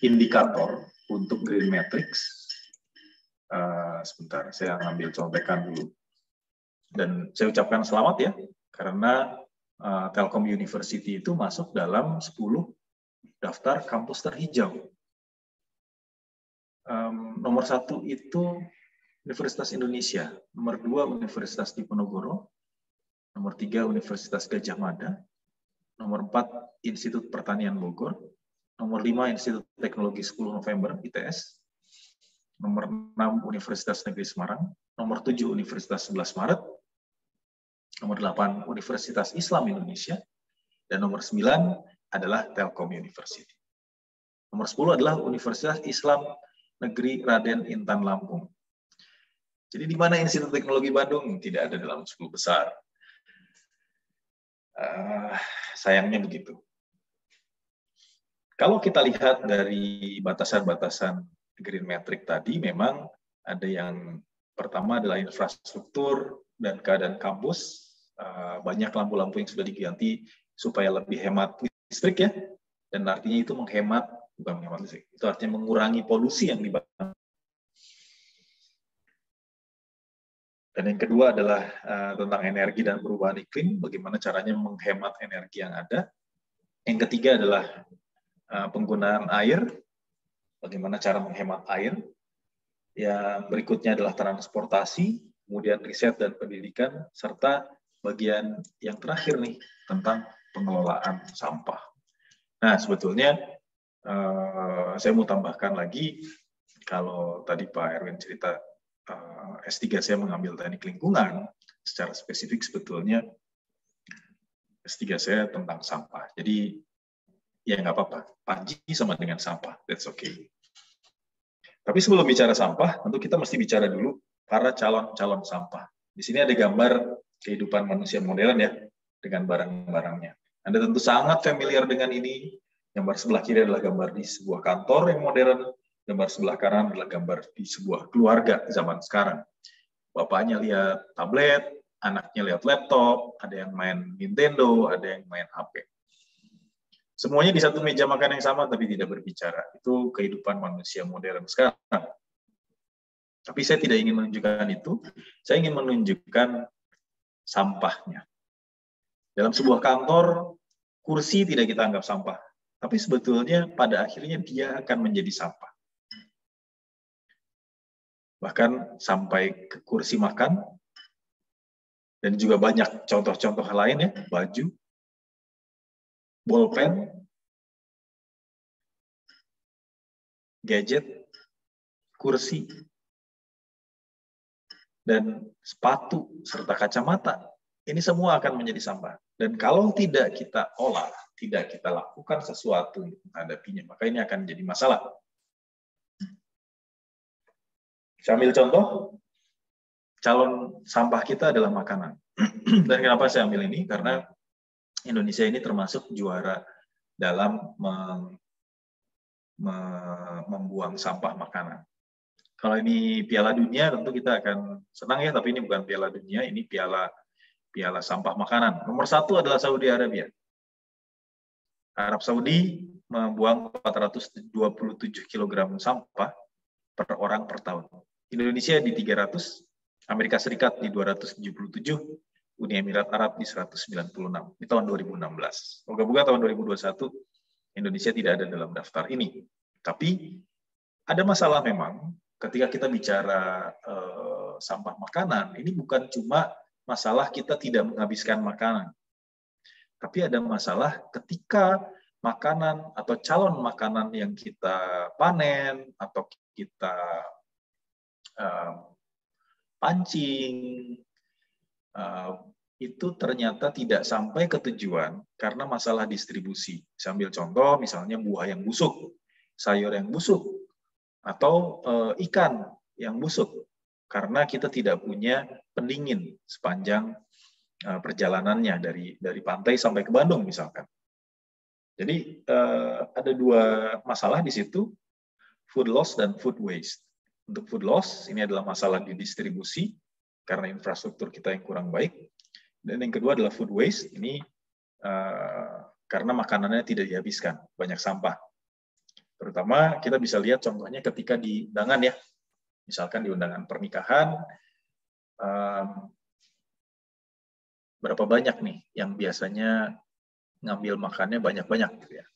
indikator untuk Green Matrix. Sebentar, saya ambil contekan dulu. Dan saya ucapkan selamat ya, karena Telkom University itu masuk dalam 10 daftar kampus terhijau. Nomor 1 itu Universitas Indonesia, nomor 2 Universitas Diponegoro, nomor 3 Universitas Gadjah Mada, nomor 4 Institut Pertanian Bogor, nomor 5 Institut Teknologi 10 November ITS, nomor 6 Universitas Negeri Semarang, nomor 7 Universitas 11 Maret, nomor 8 Universitas Islam Indonesia, dan nomor 9 adalah Telkom University. Nomor 10 adalah Universitas Islam Negeri Raden Intan Lampung. Jadi di mana Institut Teknologi Bandung? Tidak ada dalam 10 besar. Sayangnya begitu. Kalau kita lihat dari batasan-batasan Green Matrix tadi, memang ada yang pertama adalah infrastruktur dan keadaan kampus. Banyak lampu-lampu yang sudah diganti supaya lebih hemat listrik ya. Dan artinya itu menghemat, bukan menghemat listrik, itu artinya mengurangi polusi yang dibangun. Dan yang kedua adalah tentang energi dan perubahan iklim, bagaimana caranya menghemat energi yang ada. Yang ketiga adalah penggunaan air, bagaimana cara menghemat air. Yang berikutnya adalah transportasi, kemudian riset dan pendidikan, serta bagian yang terakhir nih, tentang pengelolaan sampah. Nah, sebetulnya saya mau tambahkan lagi, kalau tadi Pak Erwin cerita S3 saya mengambil teknik lingkungan, secara spesifik sebetulnya S3 saya tentang sampah. Jadi ya nggak apa-apa, Panji sama dengan sampah, that's okay. Tapi sebelum bicara sampah, tentu kita mesti bicara dulu para calon-calon sampah. Di sini ada gambar kehidupan manusia modern ya, dengan barang-barangnya. Anda tentu sangat familiar dengan ini. Gambar sebelah kiri adalah gambar di sebuah kantor yang modern, gambar sebelah kanan adalah gambar di sebuah keluarga zaman sekarang. Bapaknya lihat tablet, anaknya lihat laptop, ada yang main Nintendo, ada yang main HP. Semuanya di satu meja makan yang sama tapi tidak berbicara. Itu kehidupan manusia modern sekarang. Tapi saya tidak ingin menunjukkan itu, saya ingin menunjukkan sampahnya. Dalam sebuah kantor, kursi tidak kita anggap sampah. Tapi sebetulnya pada akhirnya dia akan menjadi sampah. Bahkan sampai ke kursi makan, dan juga banyak contoh-contoh lain ya, baju, bolpen, gadget, kursi, dan sepatu, serta kacamata. Ini semua akan menjadi sampah. Dan kalau tidak kita olah, tidak kita lakukan sesuatu untuk menghadapinya, maka ini akan jadi masalah. Saya ambil contoh, calon sampah kita adalah makanan. Dan kenapa saya ambil ini? Karena Indonesia ini termasuk juara dalam membuang sampah makanan. Kalau ini Piala Dunia, tentu kita akan senang ya, tapi ini bukan Piala Dunia, ini piala sampah makanan. Nomor 1 adalah Saudi Arabia. Arab Saudi membuang 427 kg sampah per orang per tahun. Indonesia di 300, Amerika Serikat di 277, Uni Emirat Arab di 196 di tahun 2016. Moga-moga tahun 2021 Indonesia tidak ada dalam daftar ini. Tapi ada masalah memang ketika kita bicara sampah makanan, ini bukan cuma masalah kita tidak menghabiskan makanan. Tapi ada masalah ketika makanan atau calon makanan yang kita panen atau kita pancing, itu ternyata tidak sampai ke tujuan karena masalah distribusi. Sambil contoh, misalnya buah yang busuk, sayur yang busuk, atau ikan yang busuk, karena kita tidak punya pendingin sepanjang perjalanannya dari pantai sampai ke Bandung misalkan. Jadi ada 2 masalah di situ, food loss dan food waste. Untuk food loss, ini adalah masalah di distribusi, karena infrastruktur kita yang kurang baik. Dan yang kedua adalah food waste, ini karena makanannya tidak dihabiskan, banyak sampah. Terutama kita bisa lihat contohnya ketika di undangan ya, misalkan di undangan pernikahan, berapa banyak nih yang biasanya ngambil makannya banyak-banyak gitu ya.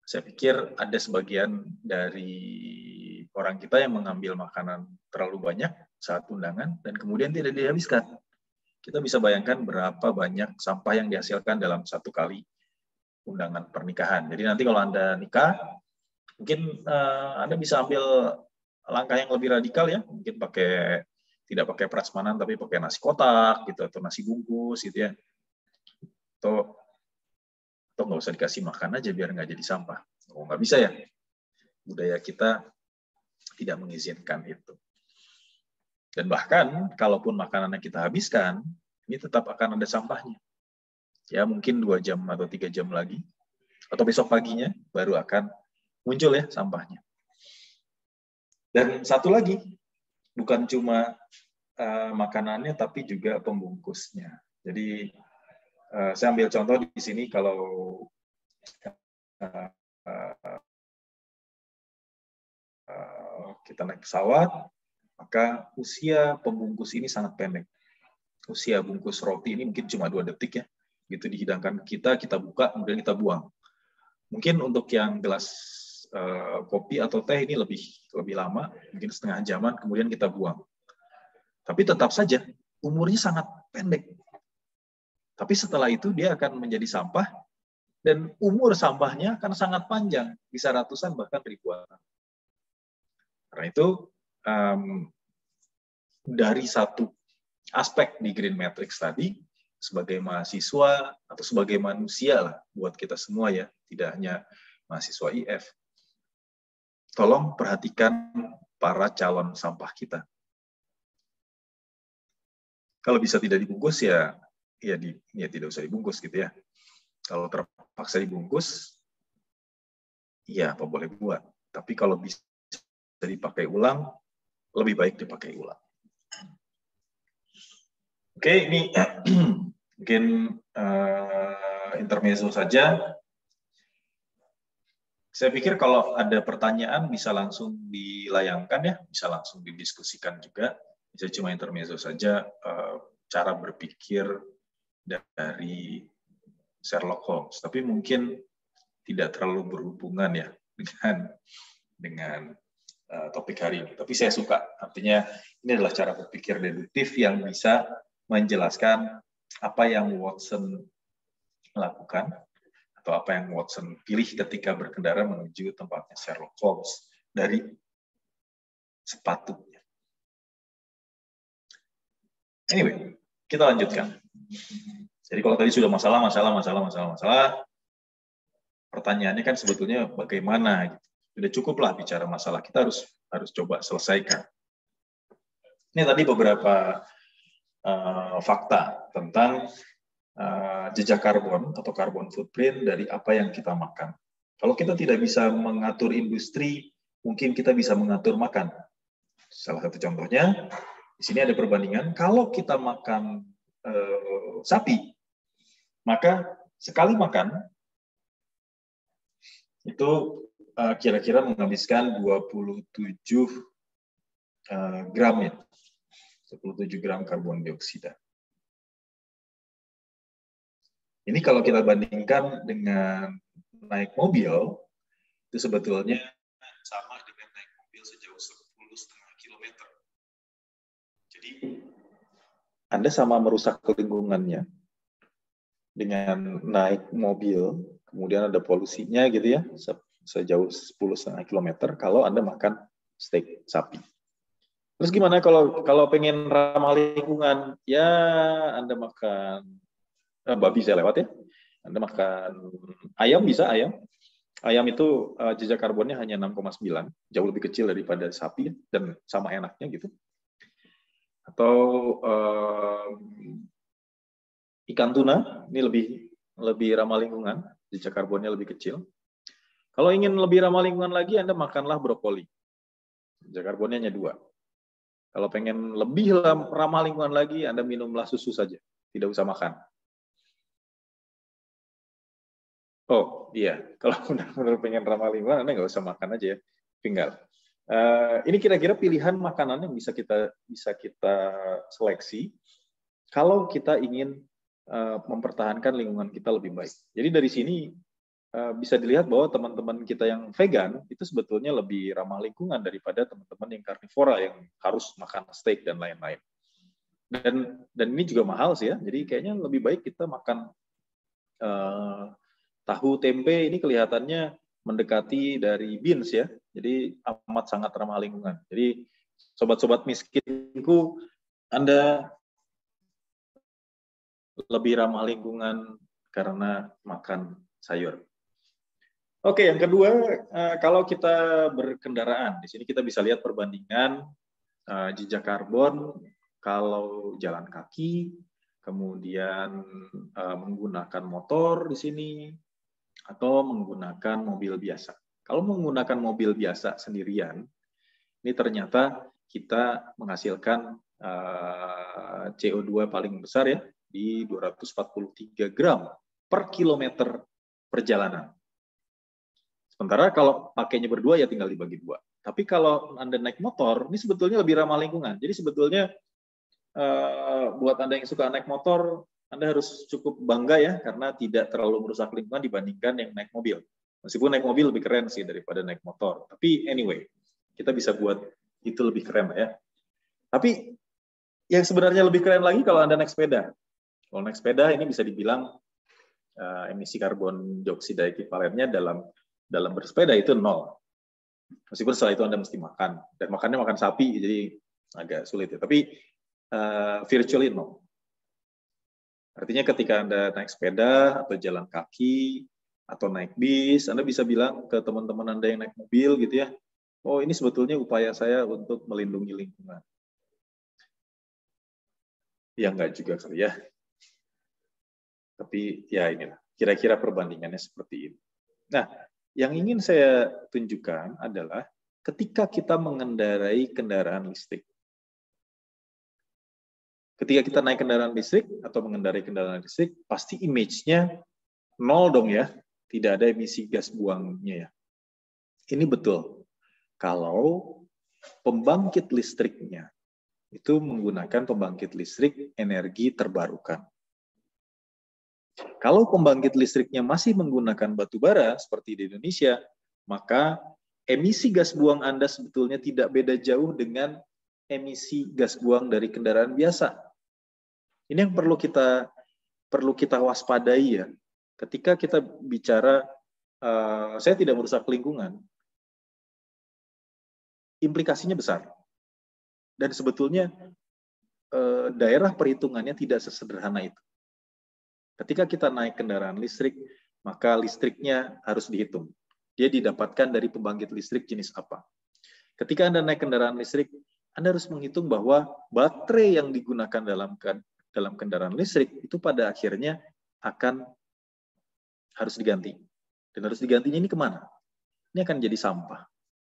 Saya pikir ada sebagian dari orang kita yang mengambil makanan terlalu banyak saat undangan dan kemudian tidak dihabiskan. Kita bisa bayangkan berapa banyak sampah yang dihasilkan dalam 1 kali undangan pernikahan. Jadi nanti kalau Anda nikah, mungkin Anda bisa ambil langkah yang lebih radikal ya, mungkin tidak pakai prasmanan tapi pakai nasi kotak gitu atau nasi bungkus gitu ya. Atau nggak usah dikasih makan aja biar nggak jadi sampah. Oh, nggak bisa ya. Budaya kita tidak mengizinkan itu. Dan bahkan kalaupun makanannya kita habiskan, ini tetap akan ada sampahnya. Ya mungkin 2 jam atau 3 jam lagi, atau besok paginya baru akan muncul ya sampahnya. Dan satu lagi, bukan cuma makanannya tapi juga pembungkusnya. Jadi saya ambil contoh di sini kalau kita naik pesawat, maka usia pembungkus ini sangat pendek. Usia bungkus roti ini mungkin cuma 2 detik ya. Gitu dihidangkan kita buka, kemudian kita buang. Mungkin untuk yang gelas kopi atau teh ini lebih lama, mungkin setengah jaman, kemudian kita buang. Tapi tetap saja umurnya sangat pendek. Tapi setelah itu dia akan menjadi sampah, dan umur sampahnya akan sangat panjang, bisa ratusan bahkan ribuan. Karena itu dari satu aspek di Green Matrix tadi, sebagai mahasiswa atau sebagai manusia lah buat kita semua ya, tidak hanya mahasiswa IF. Tolong perhatikan para calon sampah kita. Kalau bisa tidak dibungkus ya tidak usah dibungkus gitu ya. Kalau terpaksa dibungkus, ya apa boleh buat. Tapi kalau bisa dipakai ulang, lebih baik dipakai ulang. Oke, ini mungkin intermezzo saja. Saya pikir kalau ada pertanyaan bisa langsung dilayangkan ya, bisa langsung didiskusikan juga. Bisa cuma intermezzo saja, cara berpikir dari Sherlock Holmes. Tapi mungkin tidak terlalu berhubungan ya dengan topik hari ini. Tapi saya suka, artinya ini adalah cara berpikir deduktif yang bisa menjelaskan apa yang Watson lakukan atau apa yang Watson pilih ketika berkendara menuju tempatnya Sherlock Holmes dari sepatunya. Anyway, kita lanjutkan. Jadi kalau tadi sudah masalah, pertanyaannya kan sebetulnya bagaimana? Sudah cukuplah bicara masalah, kita harus coba selesaikan. Ini tadi beberapa fakta tentang jejak karbon atau carbon footprint dari apa yang kita makan. Kalau kita tidak bisa mengatur industri, mungkin kita bisa mengatur makan. Salah satu contohnya, di sini ada perbandingan, kalau kita makan sapi, maka sekali makan, itu kira-kira menghabiskan 27 gram ya. 27 gram karbon dioksida. Ini kalau kita bandingkan dengan naik mobil, itu sebetulnya sama dengan naik mobil sejauh 10,5 km. Jadi, Anda sama merusak lingkungannya dengan naik mobil, kemudian ada polusinya gitu ya, sejauh 10,5 km kalau Anda makan steak sapi. Terus gimana kalau pengen ramah lingkungan? Ya, Anda makan babi saya lewat ya. Anda makan ayam bisa, ayam. Ayam itu jejak karbonnya hanya 6,9, jauh lebih kecil daripada sapi dan sama enaknya gitu. Atau ikan tuna, ini lebih ramah lingkungan, jejak karbonnya lebih kecil. Kalau ingin lebih ramah lingkungan lagi, Anda makanlah brokoli. Jejak karbonnya hanya 2. Kalau pengen lebih ramah lingkungan lagi, Anda minumlah susu saja, tidak usah makan. Oh iya, kalau benar-benar pengen ramah lingkungan, Anda nggak usah makan aja ya, tinggal. Ini kira-kira pilihan makanan yang bisa kita seleksi kalau kita ingin mempertahankan lingkungan kita lebih baik. Jadi dari sini bisa dilihat bahwa teman-teman kita yang vegan itu sebetulnya lebih ramah lingkungan daripada teman-teman yang karnivora yang harus makan steak dan lain-lain. Dan ini juga mahal sih ya. Jadi kayaknya lebih baik kita makan tahu tempe, ini kelihatannya mendekati dari beans ya. Jadi amat sangat ramah lingkungan. Jadi sobat-sobat miskinku, Anda lebih ramah lingkungan karena makan sayur. Oke, yang kedua, kalau kita berkendaraan, di sini kita bisa lihat perbandingan jejak karbon kalau jalan kaki, kemudian menggunakan motor di sini, atau menggunakan mobil biasa. Kalau menggunakan mobil biasa sendirian, ini ternyata kita menghasilkan CO2 paling besar ya, di 243 gram per kilometer perjalanan. Sementara kalau pakainya berdua ya tinggal dibagi 2. Tapi kalau Anda naik motor, ini sebetulnya lebih ramah lingkungan. Jadi sebetulnya buat Anda yang suka naik motor, Anda harus cukup bangga ya, karena tidak terlalu merusak lingkungan dibandingkan yang naik mobil. Meskipun naik mobil lebih keren sih daripada naik motor. Tapi anyway, kita bisa buat itu lebih keren ya. Tapi yang sebenarnya lebih keren lagi kalau Anda naik sepeda. Kalau naik sepeda ini bisa dibilang emisi karbon dioksida ekuivalennya dalam bersepeda itu 0. Meskipun setelah itu Anda mesti makan. Dan makannya makan sapi, jadi agak sulit ya. Tapi virtually no. Artinya ketika Anda naik sepeda atau jalan kaki atau naik bis, Anda bisa bilang ke teman-teman Anda yang naik mobil gitu ya, oh ini sebetulnya upaya saya untuk melindungi lingkungan. Ya enggak juga kali ya. Tapi ya inilah, kira-kira perbandingannya seperti ini. Nah, yang ingin saya tunjukkan adalah ketika kita mengendarai kendaraan listrik. Ketika kita naik kendaraan listrik atau mengendarai kendaraan listrik, pasti image-nya nol dong ya. Tidak ada emisi gas buangnya ya. Ini betul. Kalau pembangkit listriknya itu menggunakan pembangkit listrik energi terbarukan. Kalau pembangkit listriknya masih menggunakan batu bara seperti di Indonesia, maka emisi gas buang Anda sebetulnya tidak beda jauh dengan emisi gas buang dari kendaraan biasa. Ini yang perlu kita waspadai ya. Ketika kita bicara, saya tidak merusak lingkungan, implikasinya besar. Dan sebetulnya daerah perhitungannya tidak sesederhana itu. Ketika kita naik kendaraan listrik, maka listriknya harus dihitung. Dia didapatkan dari pembangkit listrik jenis apa. Ketika Anda naik kendaraan listrik, Anda harus menghitung bahwa baterai yang digunakan dalam kendaraan listrik itu pada akhirnya harus diganti. Dan harus digantinya ini kemana? Ini akan jadi sampah.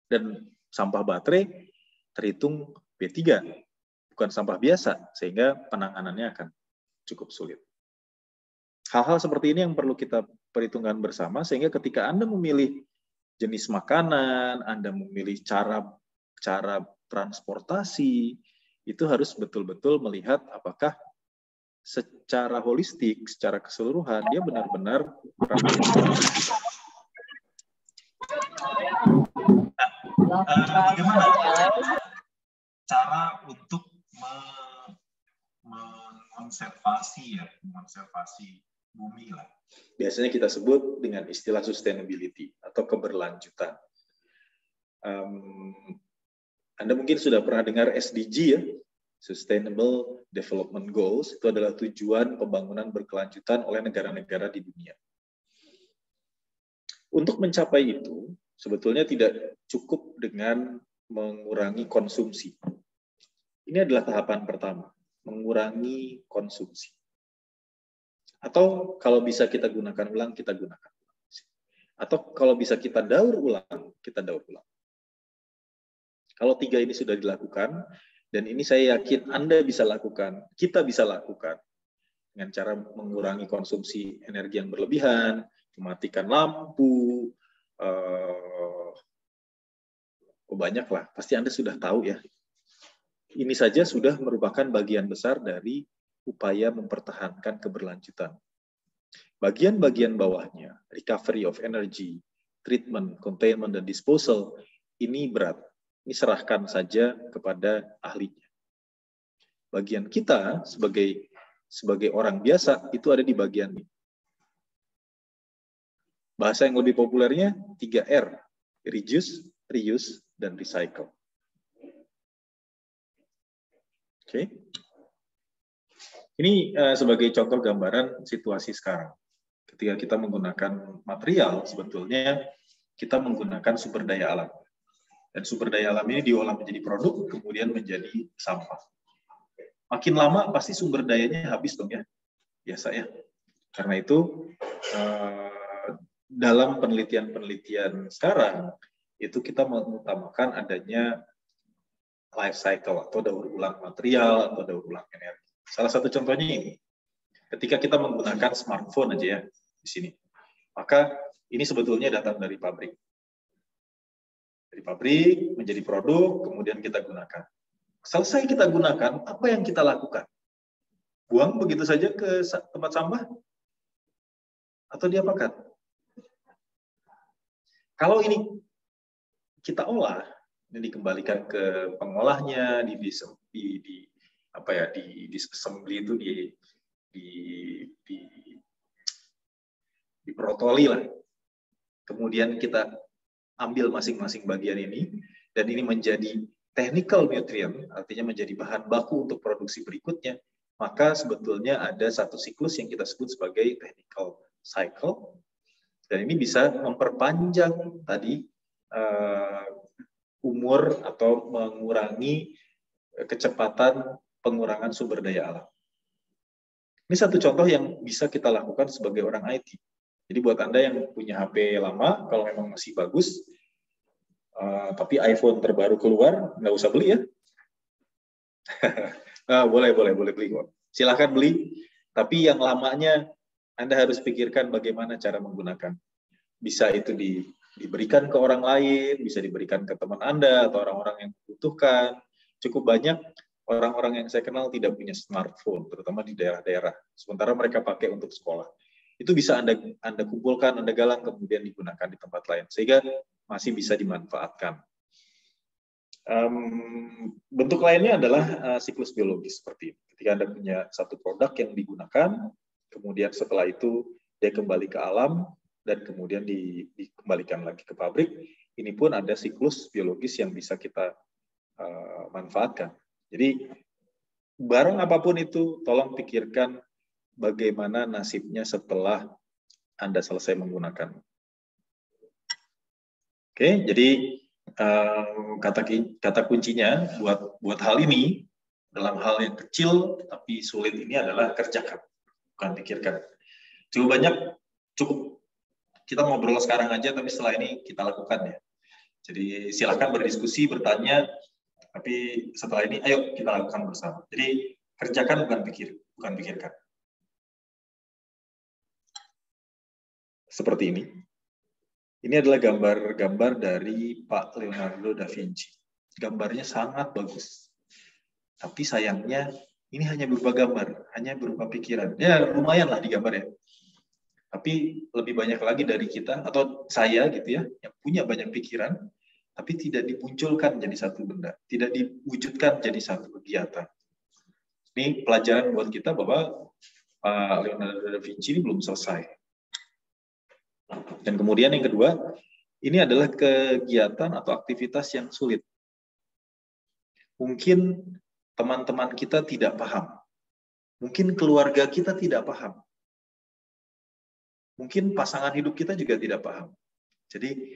Dan sampah baterai terhitung B3, bukan sampah biasa, sehingga penanganannya akan cukup sulit. Hal-hal seperti ini yang perlu kita perhitungkan bersama, sehingga ketika Anda memilih jenis makanan, Anda memilih cara transportasi, itu harus betul-betul melihat apakah secara holistik, secara keseluruhan, dia benar-benar bagaimana cara untuk mengonservasi bumi lah. Biasanya kita sebut dengan istilah sustainability atau keberlanjutan. Anda mungkin sudah pernah dengar SDG ya, Sustainable Development Goals, itu adalah tujuan pembangunan berkelanjutan oleh negara-negara di dunia. Untuk mencapai itu, sebetulnya tidak cukup dengan mengurangi konsumsi. Ini adalah tahapan pertama, mengurangi konsumsi. Atau kalau bisa kita gunakan ulang, kita gunakan ulang. Atau kalau bisa kita daur ulang, kita daur ulang. Kalau 3 ini sudah dilakukan, dan ini saya yakin Anda bisa lakukan, kita bisa lakukan, dengan cara mengurangi konsumsi energi yang berlebihan, mematikan lampu, banyaklah, pasti Anda sudah tahu ya. Ini saja sudah merupakan bagian besar dari upaya mempertahankan keberlanjutan. Bagian-bagian bawahnya, recovery of energy, treatment, containment, dan disposal, ini berat. Ini serahkan saja kepada ahlinya. Bagian kita sebagai orang biasa itu ada di bagian ini. Bahasa yang lebih populernya 3R, reduce, reuse, dan recycle. Oke. Ini sebagai contoh gambaran situasi sekarang. Ketika kita menggunakan material, sebetulnya kita menggunakan sumber daya alam. Dan sumber daya alam ini diolah menjadi produk, kemudian menjadi sampah. Makin lama pasti sumber dayanya habis dong ya. Biasa ya. Karena itu dalam penelitian-penelitian sekarang, itu kita mengutamakan adanya life cycle atau daur ulang material atau daur ulang energi. Salah satu contohnya ini, ketika kita menggunakan smartphone aja ya di sini, maka ini sebetulnya datang dari pabrik. Dari pabrik menjadi produk, kemudian kita gunakan. Selesai kita gunakan, apa yang kita lakukan? Buang begitu saja ke tempat sampah? Atau diapakan? Kalau ini kita olah, ini dikembalikan ke pengolahnya, diassembly itu diprotoli lah. Kemudian kita ambil masing-masing bagian ini, dan ini menjadi technical nutrient, artinya menjadi bahan baku untuk produksi berikutnya, maka sebetulnya ada satu siklus yang kita sebut sebagai technical cycle, dan ini bisa memperpanjang tadi umur atau mengurangi kecepatan pengurangan sumber daya alam. Ini satu contoh yang bisa kita lakukan sebagai orang IT. Jadi buat Anda yang punya HP lama, kalau memang masih bagus, tapi iPhone terbaru keluar, nggak usah beli ya. boleh beli kok. Silahkan beli, tapi yang lamanya Anda harus pikirkan bagaimana cara menggunakan. Bisa itu diberikan ke orang lain, bisa diberikan ke teman Anda atau orang-orang yang membutuhkan. Cukup banyak orang-orang yang saya kenal tidak punya smartphone, terutama di daerah-daerah. Sementara mereka pakai untuk sekolah. Itu bisa Anda kumpulkan, Anda galang, kemudian digunakan di tempat lain. Sehingga masih bisa dimanfaatkan. Bentuk lainnya adalah siklus biologis seperti ini. Ketika Anda punya satu produk yang digunakan, kemudian setelah itu dia kembali ke alam, dan kemudian dikembalikan lagi ke pabrik, ini pun ada siklus biologis yang bisa kita manfaatkan. Jadi, barang apapun itu, tolong pikirkan bagaimana nasibnya setelah Anda selesai menggunakan. Oke, jadi kata kuncinya buat hal ini, dalam hal yang kecil tapi sulit ini adalah kerjakan, bukan pikirkan. Cukup kita ngobrol sekarang aja, tapi setelah ini kita lakukan ya. Jadi silakan berdiskusi, bertanya, tapi setelah ini ayo kita lakukan bersama. Jadi kerjakan, bukan pikirkan. Seperti ini. Ini adalah gambar-gambar dari Pak Leonardo da Vinci. Gambarnya sangat bagus. Tapi sayangnya ini hanya berupa gambar, hanya berupa pikiran. Ya lumayan lah di gambar ya. Tapi lebih banyak lagi dari kita, atau saya gitu ya, yang punya banyak pikiran, tapi tidak dimunculkan jadi satu benda, tidak diwujudkan jadi satu kegiatan. Ini pelajaran buat kita bahwa Pak Leonardo da Vinci ini belum selesai. Dan kemudian yang kedua, ini adalah kegiatan atau aktivitas yang sulit. Mungkin teman-teman kita tidak paham. Mungkin keluarga kita tidak paham. Mungkin pasangan hidup kita juga tidak paham. Jadi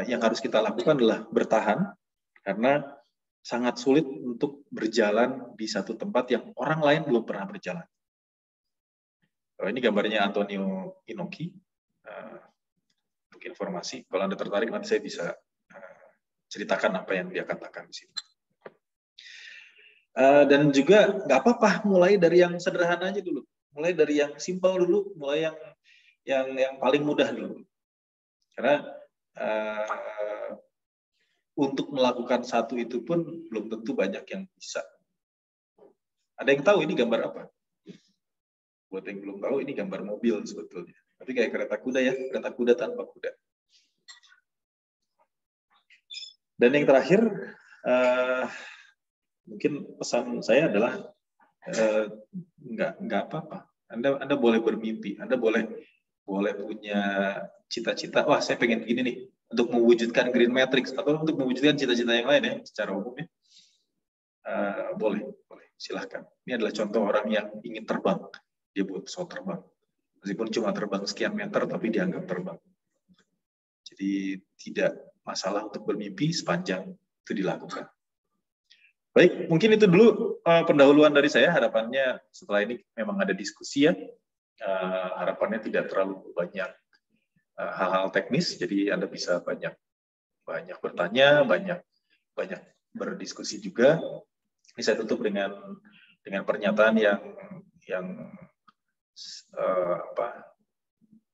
yang harus kita lakukan adalah bertahan, karena sangat sulit untuk berjalan di satu tempat yang orang lain belum pernah berjalan. Ini gambarnya Antonio Inoki. Untuk informasi, kalau Anda tertarik nanti saya bisa ceritakan apa yang dia katakan di sini. Dan juga nggak apa-apa mulai dari yang sederhana aja dulu, mulai dari yang simpel dulu, mulai yang paling mudah dulu. Karena untuk melakukan satu itu pun belum tentu banyak yang bisa. Ada yang tahu ini gambar apa? Buat yang belum tahu, ini gambar mobil sebetulnya. Tapi kayak kereta kuda ya, kereta kuda tanpa kuda. Dan yang terakhir, mungkin pesan saya adalah nggak apa-apa. Anda boleh bermimpi, Anda boleh punya cita-cita. Wah, saya pengen begini nih untuk mewujudkan Green Matrix atau untuk mewujudkan cita-cita yang lain ya, secara umum ya. Boleh, silahkan. Ini adalah contoh orang yang ingin terbang, dia buat pesawat terbang. Meskipun cuma terbang sekian meter, tapi dianggap terbang. Jadi tidak masalah untuk bermimpi sepanjang itu dilakukan. Baik, mungkin itu dulu pendahuluan dari saya. Harapannya setelah ini memang ada diskusi ya. Harapannya tidak terlalu banyak hal-hal teknis, jadi Anda bisa banyak bertanya, banyak berdiskusi juga. Ini saya tutup dengan pernyataan yang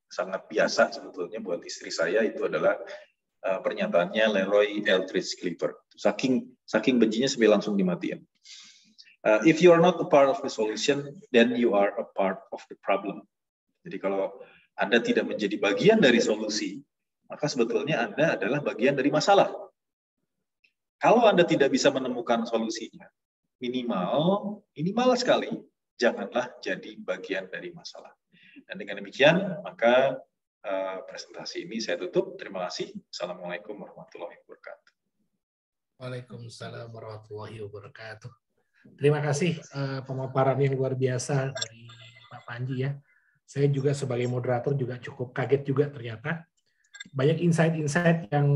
sangat biasa sebetulnya buat istri saya. Itu adalah pernyataannya Leroy Eldridge Clipper. Saking bencinya sampai langsung dimatiin. If you are not a part of the solution, then you are a part of the problem. Jadi kalau Anda tidak menjadi bagian dari solusi, maka sebetulnya Anda adalah bagian dari masalah. Kalau Anda tidak bisa menemukan solusinya, minimal sekali, janganlah jadi bagian dari masalah. Dan dengan demikian, maka presentasi ini saya tutup. Terima kasih. Assalamualaikum warahmatullahi wabarakatuh. Waalaikumsalam warahmatullahi wabarakatuh. Terima kasih pemaparan yang luar biasa dari Pak Panji ya. Saya juga sebagai moderator juga cukup kaget juga ternyata. Banyak insight-insight yang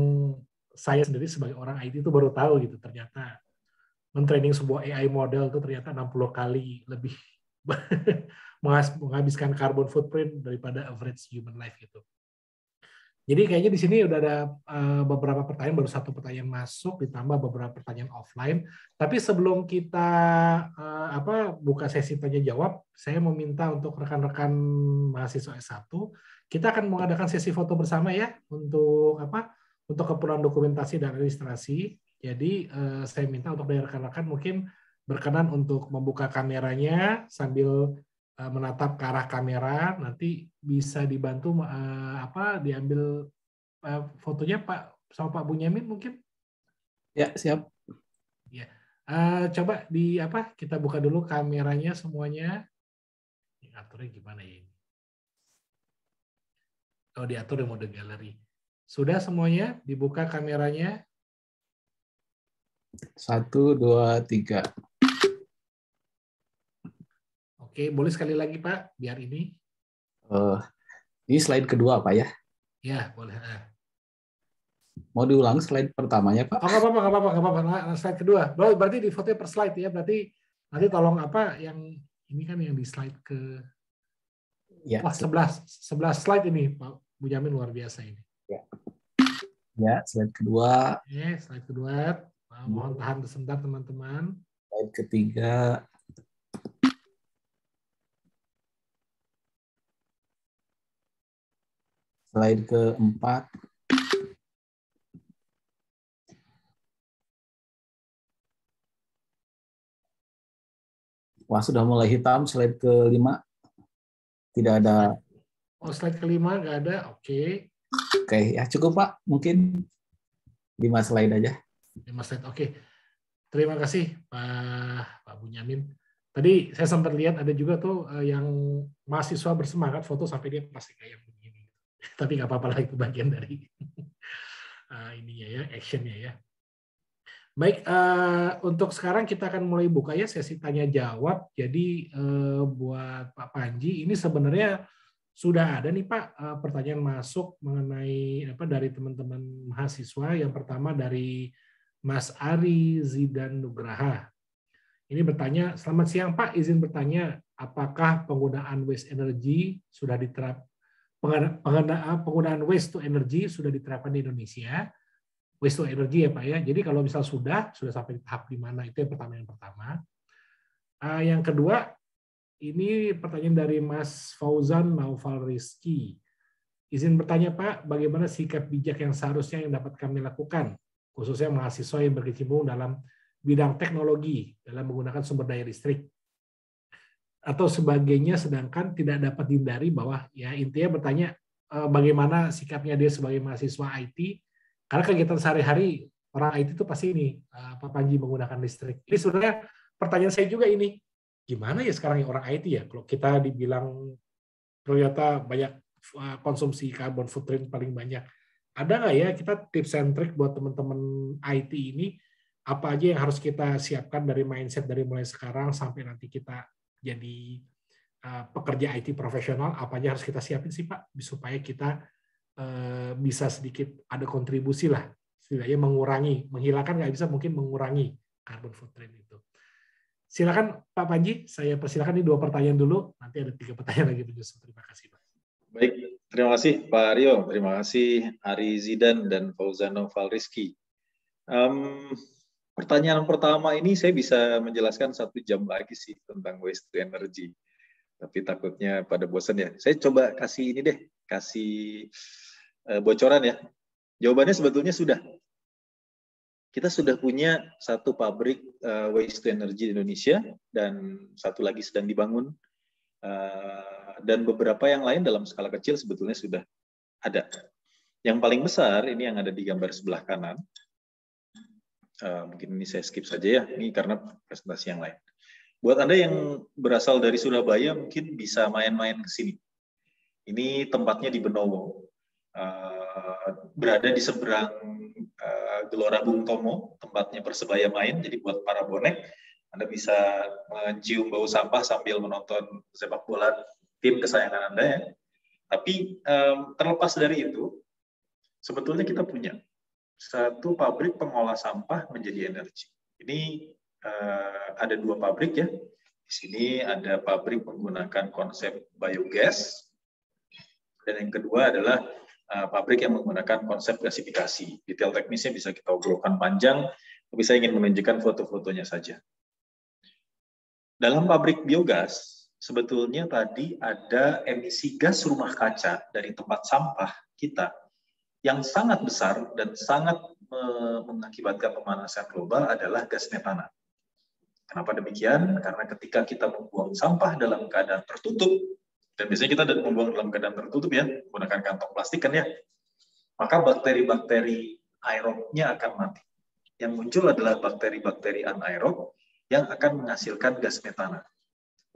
saya sendiri sebagai orang IT itu baru tahu gitu. Ternyata mentraining sebuah AI model itu ternyata 60 kali lebih menghabiskan carbon footprint daripada average human life gitu. Jadi kayaknya di sini udah ada beberapa pertanyaan, baru satu pertanyaan masuk, ditambah beberapa pertanyaan offline. Tapi sebelum kita buka sesi tanya jawab, saya mau minta untuk rekan-rekan mahasiswa S1, kita akan mengadakan sesi foto bersama ya untuk keperluan dokumentasi dan administrasi. Jadi saya minta untuk dari rekan-rekan mungkin berkenan untuk membuka kameranya sambil menatap ke arah kamera, nanti bisa dibantu diambil fotonya Pak sama Pak Bunyamin mungkin? Ya, siap. Ya. Coba kita buka dulu kameranya semuanya. Aturnya gimana ya ini? Oh, diatur di mode galeri. Sudah semuanya dibuka kameranya? 1, 2, 3. Oke, boleh sekali lagi Pak, biar ini. Ini slide kedua Pak ya? Ya, boleh. Mau diulang slide pertamanya Pak? Oh, nggak apa-apa. Slide kedua. Berarti di fotonya per slide ya. Berarti nanti tolong yang ini kan yang di slide ke. Ya. Wah, 11 slide ini Pak Bunyamin, luar biasa ini. Ya, slide kedua. Oke, slide kedua. Mohon tahan sebentar teman-teman. Slide ketiga. Slide keempat. Wah, sudah mulai hitam. Slide kelima. Tidak ada. Oh, slide kelima nggak ada. Oke. Oke, ya cukup Pak. Mungkin 5 slide aja. 5 slide. Oke. Terima kasih Pak Bunyamin. Tadi saya sempat lihat ada juga tuh yang mahasiswa bersemangat foto sampai dia pasti kayak begini. Tapi nggak apa-apa lah, itu bagian dari ininya ya, actionnya ya. Baik, untuk sekarang kita akan mulai buka ya sesi tanya jawab. Jadi buat Pak Panji, ini sebenarnya sudah ada nih Pak pertanyaan masuk mengenai dari teman-teman mahasiswa. Yang pertama dari Mas Ari Zidan Nugraha. Ini bertanya, selamat siang Pak, izin bertanya, apakah penggunaan waste energy sudah penggunaan waste to energy sudah diterapkan di Indonesia? Waste to energy ya Pak ya. Jadi kalau misal sudah sampai tahap di mana, itu yang pertanyaan pertama. Yang kedua, ini pertanyaan dari Mas Fauzan Naufal Rizki. Izin bertanya Pak, bagaimana sikap bijak yang seharusnya yang dapat kami lakukan, khususnya mahasiswa yang berkecimpung dalam bidang teknologi dalam menggunakan sumber daya listrik atau sebagainya, sedangkan tidak dapat dihindari bahwa ya intinya bertanya bagaimana sikapnya dia sebagai mahasiswa IT. Karena kegiatan sehari-hari orang IT itu pasti ini, Pak Panji, menggunakan listrik. Ini sebenarnya pertanyaan saya juga ini, gimana ya sekarang orang IT ya, kalau kita dibilang ternyata banyak konsumsi carbon footprint paling banyak. Ada nggak ya kita tips and trick buat teman-teman IT ini, apa aja yang harus kita siapkan dari mindset dari mulai sekarang sampai nanti kita jadi pekerja IT profesional, apa aja harus kita siapin sih Pak, supaya kita bisa sedikit ada kontribusi lah, setidaknya menghilangkan nggak bisa, mungkin mengurangi carbon footprint itu. Silakan Pak Panji, saya persilakan ini 2 pertanyaan dulu, nanti ada 3 pertanyaan lagi menyusul. Terima kasih Pak. Baik, terima kasih Pak Rio, terima kasih Ari Zidan dan Fauzan Naufal Rizki. Pertanyaan pertama ini saya bisa menjelaskan 1 jam lagi sih tentang waste to energy, tapi takutnya pada bosan ya. Saya coba kasih ini deh, kasih bocoran ya. Jawabannya sebetulnya sudah. Kita sudah punya 1 pabrik waste to energy di Indonesia dan 1 lagi sedang dibangun, dan beberapa yang lain dalam skala kecil sebetulnya sudah ada. Yang paling besar ini yang ada di gambar sebelah kanan. Mungkin ini saya skip saja ya, ini karena presentasi yang lain. Buat Anda yang berasal dari Surabaya mungkin bisa main-main ke sini. Ini tempatnya di Benowo. Berada di seberang Gelora Bung Tomo, tempatnya Persebaya main. Jadi buat para bonek, Anda bisa mencium bau sampah sambil menonton sepak bola tim kesayangan Anda ya. Tapi terlepas dari itu, sebetulnya kita punya satu pabrik pengolah sampah menjadi energi. Ini ada 2 pabrik ya. Di sini ada pabrik menggunakan konsep biogas, dan yang kedua adalah pabrik yang menggunakan konsep gasifikasi. Detail teknisnya bisa kita obrolkan panjang, tapi saya ingin menunjukkan foto-fotonya saja. Dalam pabrik biogas, sebetulnya tadi ada emisi gas rumah kaca dari tempat sampah kita yang sangat besar dan sangat mengakibatkan pemanasan global adalah gas metana. Kenapa demikian? Karena ketika kita membuang sampah dalam keadaan tertutup, dan biasanya kita membuang dalam keadaan tertutup ya, menggunakan kantong plastik kan ya, maka bakteri-bakteri aerobnya akan mati. Yang muncul adalah bakteri-bakteri anaerob yang akan menghasilkan gas metana.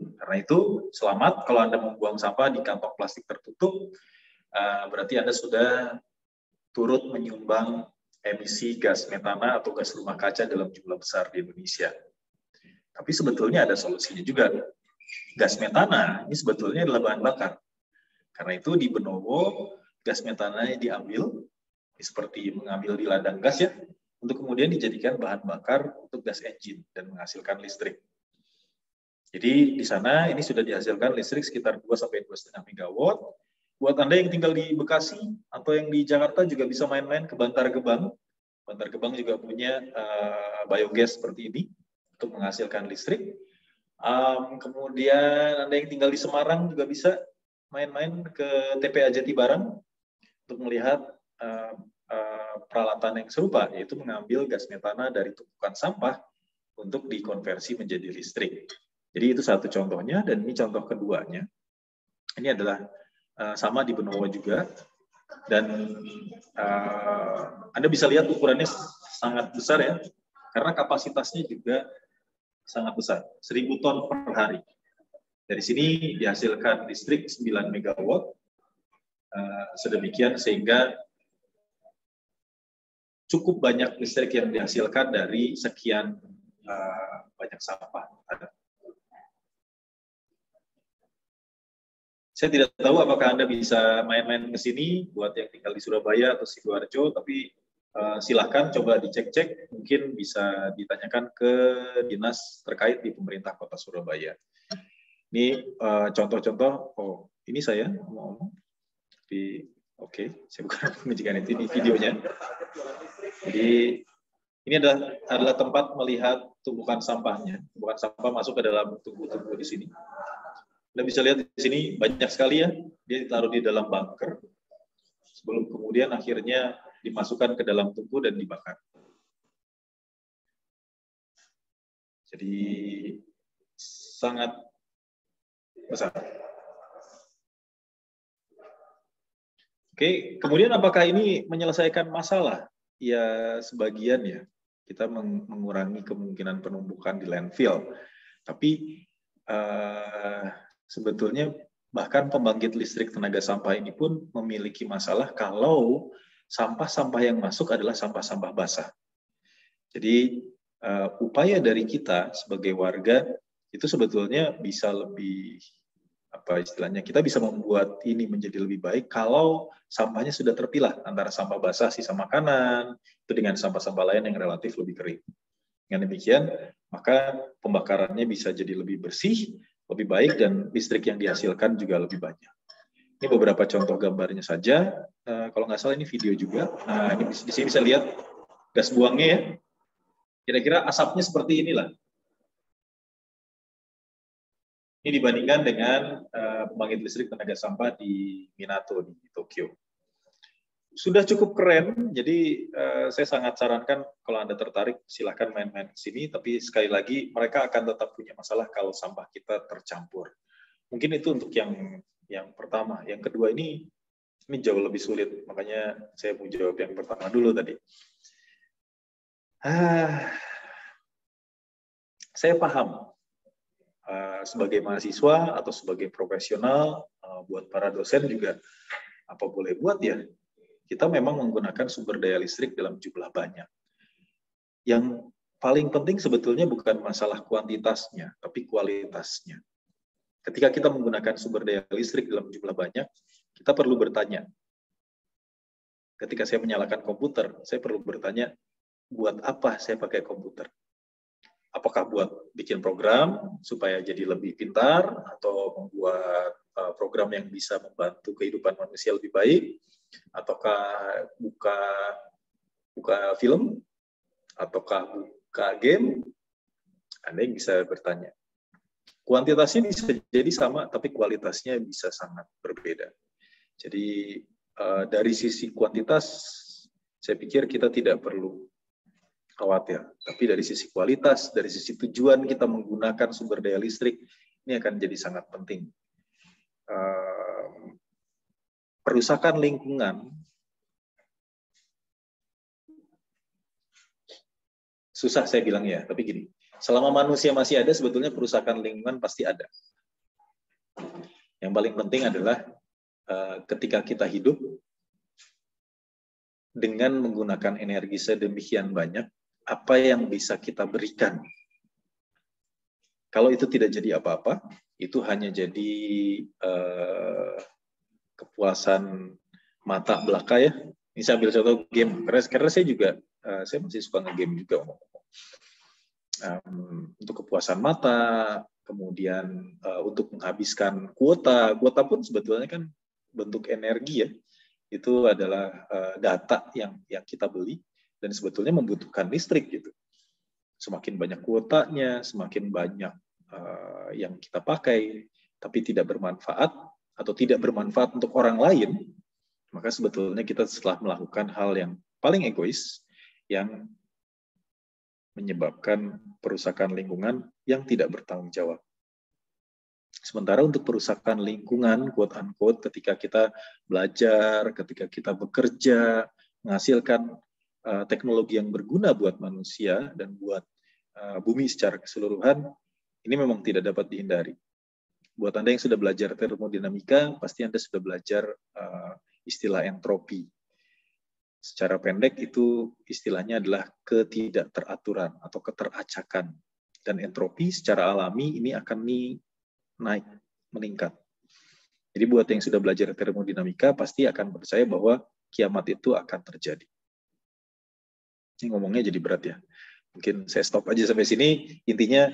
Karena itu, selamat kalau Anda membuang sampah di kantong plastik tertutup, berarti Anda sudah turut menyumbang emisi gas metana atau gas rumah kaca dalam jumlah besar di Indonesia. Tapi sebetulnya ada solusinya juga. Gas metana ini sebetulnya adalah bahan bakar. Karena itu di Benowo, gas metana diambil, seperti mengambil di ladang gas ya, untuk kemudian dijadikan bahan bakar untuk gas engine dan menghasilkan listrik. Jadi di sana ini sudah dihasilkan listrik sekitar 2-2,5 megawatt. Buat Anda yang tinggal di Bekasi atau yang di Jakarta juga bisa main-main ke Bantar Gebang. Bantar Gebang juga punya biogas seperti ini untuk menghasilkan listrik. Kemudian Anda yang tinggal di Semarang juga bisa main-main ke TPA Jatibarang untuk melihat peralatan yang serupa, yaitu mengambil gas metana dari tumpukan sampah untuk dikonversi menjadi listrik. Jadi itu satu contohnya, dan ini contoh keduanya. Ini adalah sama di Benowo juga, dan Anda bisa lihat ukurannya sangat besar ya, karena kapasitasnya juga sangat besar, 1.000 ton per hari. Dari sini dihasilkan listrik 9 megawatt, sedemikian sehingga cukup banyak listrik yang dihasilkan dari sekian banyak sampah. Saya tidak tahu apakah Anda bisa main-main ke sini buat yang tinggal di Surabaya atau Sidoarjo, tapi silahkan coba dicek-cek, mungkin bisa ditanyakan ke dinas terkait di pemerintah Kota Surabaya. Ini contoh-contoh. Oh, ini saya mau ngomong. Oke, saya bukan menunjukkan itu di videonya. Jadi ini adalah tempat melihat tumpukan sampahnya. Tumpukan sampah masuk ke dalam tungku-tungku di sini. Anda bisa lihat di sini banyak sekali ya. Dia ditaruh di dalam bunker sebelum kemudian akhirnya dimasukkan ke dalam tungku dan dibakar. Jadi sangat besar. Oke, kemudian apakah ini menyelesaikan masalah? Ya, sebagian ya. Kita mengurangi kemungkinan penumpukan di landfill. Tapi sebetulnya bahkan pembangkit listrik tenaga sampah ini pun memiliki masalah kalau sampah-sampah yang masuk adalah sampah-sampah basah. Jadi upaya dari kita sebagai warga itu sebetulnya bisa lebih, apa istilahnya, kita bisa membuat ini menjadi lebih baik kalau sampahnya sudah terpilah antara sampah basah sisa makanan itu dengan sampah-sampah lain yang relatif lebih kering. Dengan demikian, maka pembakarannya bisa jadi lebih bersih, lebih baik, dan listrik yang dihasilkan juga lebih banyak. Ini beberapa contoh gambarnya saja. Kalau nggak salah ini video juga. Nah, ini di sini bisa lihat gas buangnya ya. Kira-kira asapnya seperti inilah. Ini dibandingkan dengan pembangkit listrik tenaga sampah di Minato di Tokyo. Sudah cukup keren, jadi saya sangat sarankan kalau Anda tertarik silahkan main-main ke sini, tapi sekali lagi mereka akan tetap punya masalah kalau sampah kita tercampur. Mungkin itu untuk yang pertama. Yang kedua ini jauh lebih sulit, makanya saya mau jawab yang pertama dulu tadi. Saya paham sebagai mahasiswa atau sebagai profesional, buat para dosen juga apa boleh buat ya, kita memang menggunakan sumber daya listrik dalam jumlah banyak. Yang paling penting sebetulnya bukan masalah kuantitasnya, tapi kualitasnya. Ketika kita menggunakan sumber daya listrik dalam jumlah banyak, kita perlu bertanya. Ketika saya menyalakan komputer, saya perlu bertanya, buat apa saya pakai komputer? Apakah buat bikin program supaya jadi lebih pintar, atau membuat program yang bisa membantu kehidupan manusia lebih baik, ataukah buka film, ataukah buka game? Anda yang bisa bertanya. Kuantitasnya bisa jadi sama, tapi kualitasnya bisa sangat berbeda. Jadi dari sisi kuantitas, saya pikir kita tidak perlu khawatir. Tapi dari sisi kualitas, dari sisi tujuan kita menggunakan sumber daya listrik, ini akan jadi sangat penting. Perusakan lingkungan, susah saya bilang ya, tapi gini, selama manusia masih ada, sebetulnya perusakan lingkungan pasti ada. Yang paling penting adalah ketika kita hidup dengan menggunakan energi sedemikian banyak, apa yang bisa kita berikan? Kalau itu tidak jadi apa-apa, itu hanya jadi kepuasan mata belaka ya. Ini saya ambil contoh game, karena saya juga saya masih suka nge-game juga. Untuk kepuasan mata, kemudian untuk menghabiskan kuota pun sebetulnya kan bentuk energi ya. Itu adalah data yang kita beli dan sebetulnya membutuhkan listrik gitu. Semakin banyak kuotanya, semakin banyak yang kita pakai, tapi tidak bermanfaat atau tidak bermanfaat untuk orang lain, maka sebetulnya kita setelah melakukan hal yang paling egois, yang menyebabkan perusakan lingkungan yang tidak bertanggung jawab. Sementara untuk perusakan lingkungan, quote unquote, ketika kita belajar, ketika kita bekerja, menghasilkan teknologi yang berguna buat manusia dan buat bumi secara keseluruhan, ini memang tidak dapat dihindari. Buat Anda yang sudah belajar termodinamika, pasti Anda sudah belajar istilah entropi. Secara pendek itu istilahnya adalah ketidakteraturan atau keteracakan. Dan entropi secara alami ini akan naik, meningkat. Jadi buat yang sudah belajar termodinamika pasti akan percaya bahwa kiamat itu akan terjadi. Ini ngomongnya jadi berat ya. Mungkin saya stop aja sampai sini. Intinya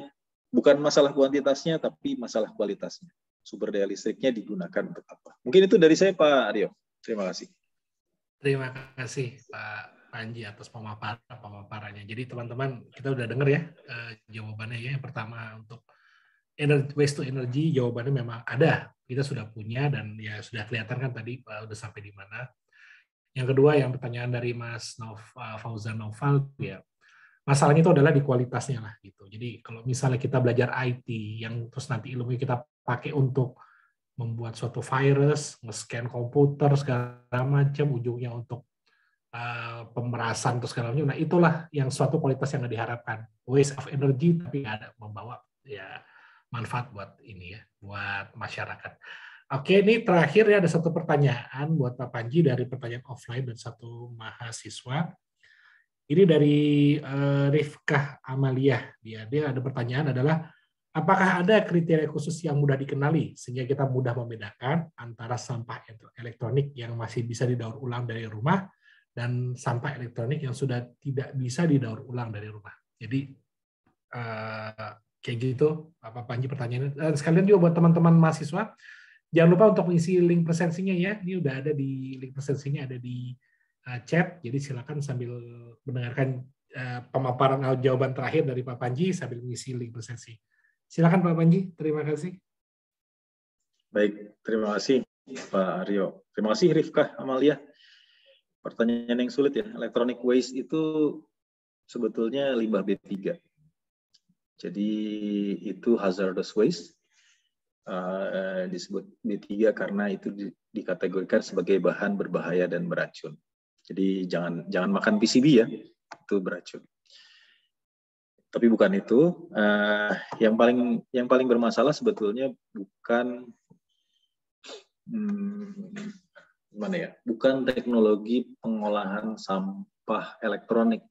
bukan masalah kuantitasnya, tapi masalah kualitasnya. Sumber daya listriknya digunakan untuk apa? Mungkin itu dari saya, Pak Aryo. Terima kasih. Terima kasih, Pak Panji, atas pemaparannya. Jadi teman-teman, kita udah dengar ya jawabannya ya. Yang pertama untuk waste to energy, jawabannya memang ada. Kita sudah punya dan ya sudah kelihatan kan tadi udah sampai di mana. Yang kedua, yang pertanyaan dari Mas Fauzan Noval ya. Masalahnya itu adalah di kualitasnya lah gitu. Jadi kalau misalnya kita belajar IT yang terus nanti ilmu kita pakai untuk membuat suatu virus, nge-scan komputer segala macam, ujungnya untuk pemerasan terus segala macam. Nah itulah yang suatu kualitas yang nggak diharapkan. Waste of energy tapi nggak ada membawa ya manfaat buat ini ya, buat masyarakat. Oke, ini terakhir ya ada satu pertanyaan buat Pak Panji dari pertanyaan offline dan satu mahasiswa. Ini dari Rifkah Amalia. Dia ada pertanyaan adalah, apakah ada kriteria khusus yang mudah dikenali sehingga kita mudah membedakan antara sampah elektronik yang masih bisa didaur ulang dari rumah dan sampah elektronik yang sudah tidak bisa didaur ulang dari rumah. Jadi kayak gitu, Pak Panji pertanyaannya. Dan sekalian juga buat teman-teman mahasiswa, jangan lupa untuk mengisi link presensinya ya. Ini udah ada di link presensinya, ada di chat, jadi silakan sambil mendengarkan pemaparan jawaban terakhir dari Pak Panji sambil mengisi link presensi. Silakan Pak Panji, terima kasih. Baik, terima kasih Pak Aryo. Terima kasih Rifkah Amalia. Pertanyaan yang sulit ya. Electronic waste itu sebetulnya limbah B3. Jadi itu hazardous waste. Disebut B3 karena itu dikategorikan sebagai bahan berbahaya dan beracun. Jadi jangan makan PCB ya, itu beracun. Tapi bukan itu. Yang paling bermasalah sebetulnya bukan gimana ya? Bukan teknologi pengolahan sampah elektronik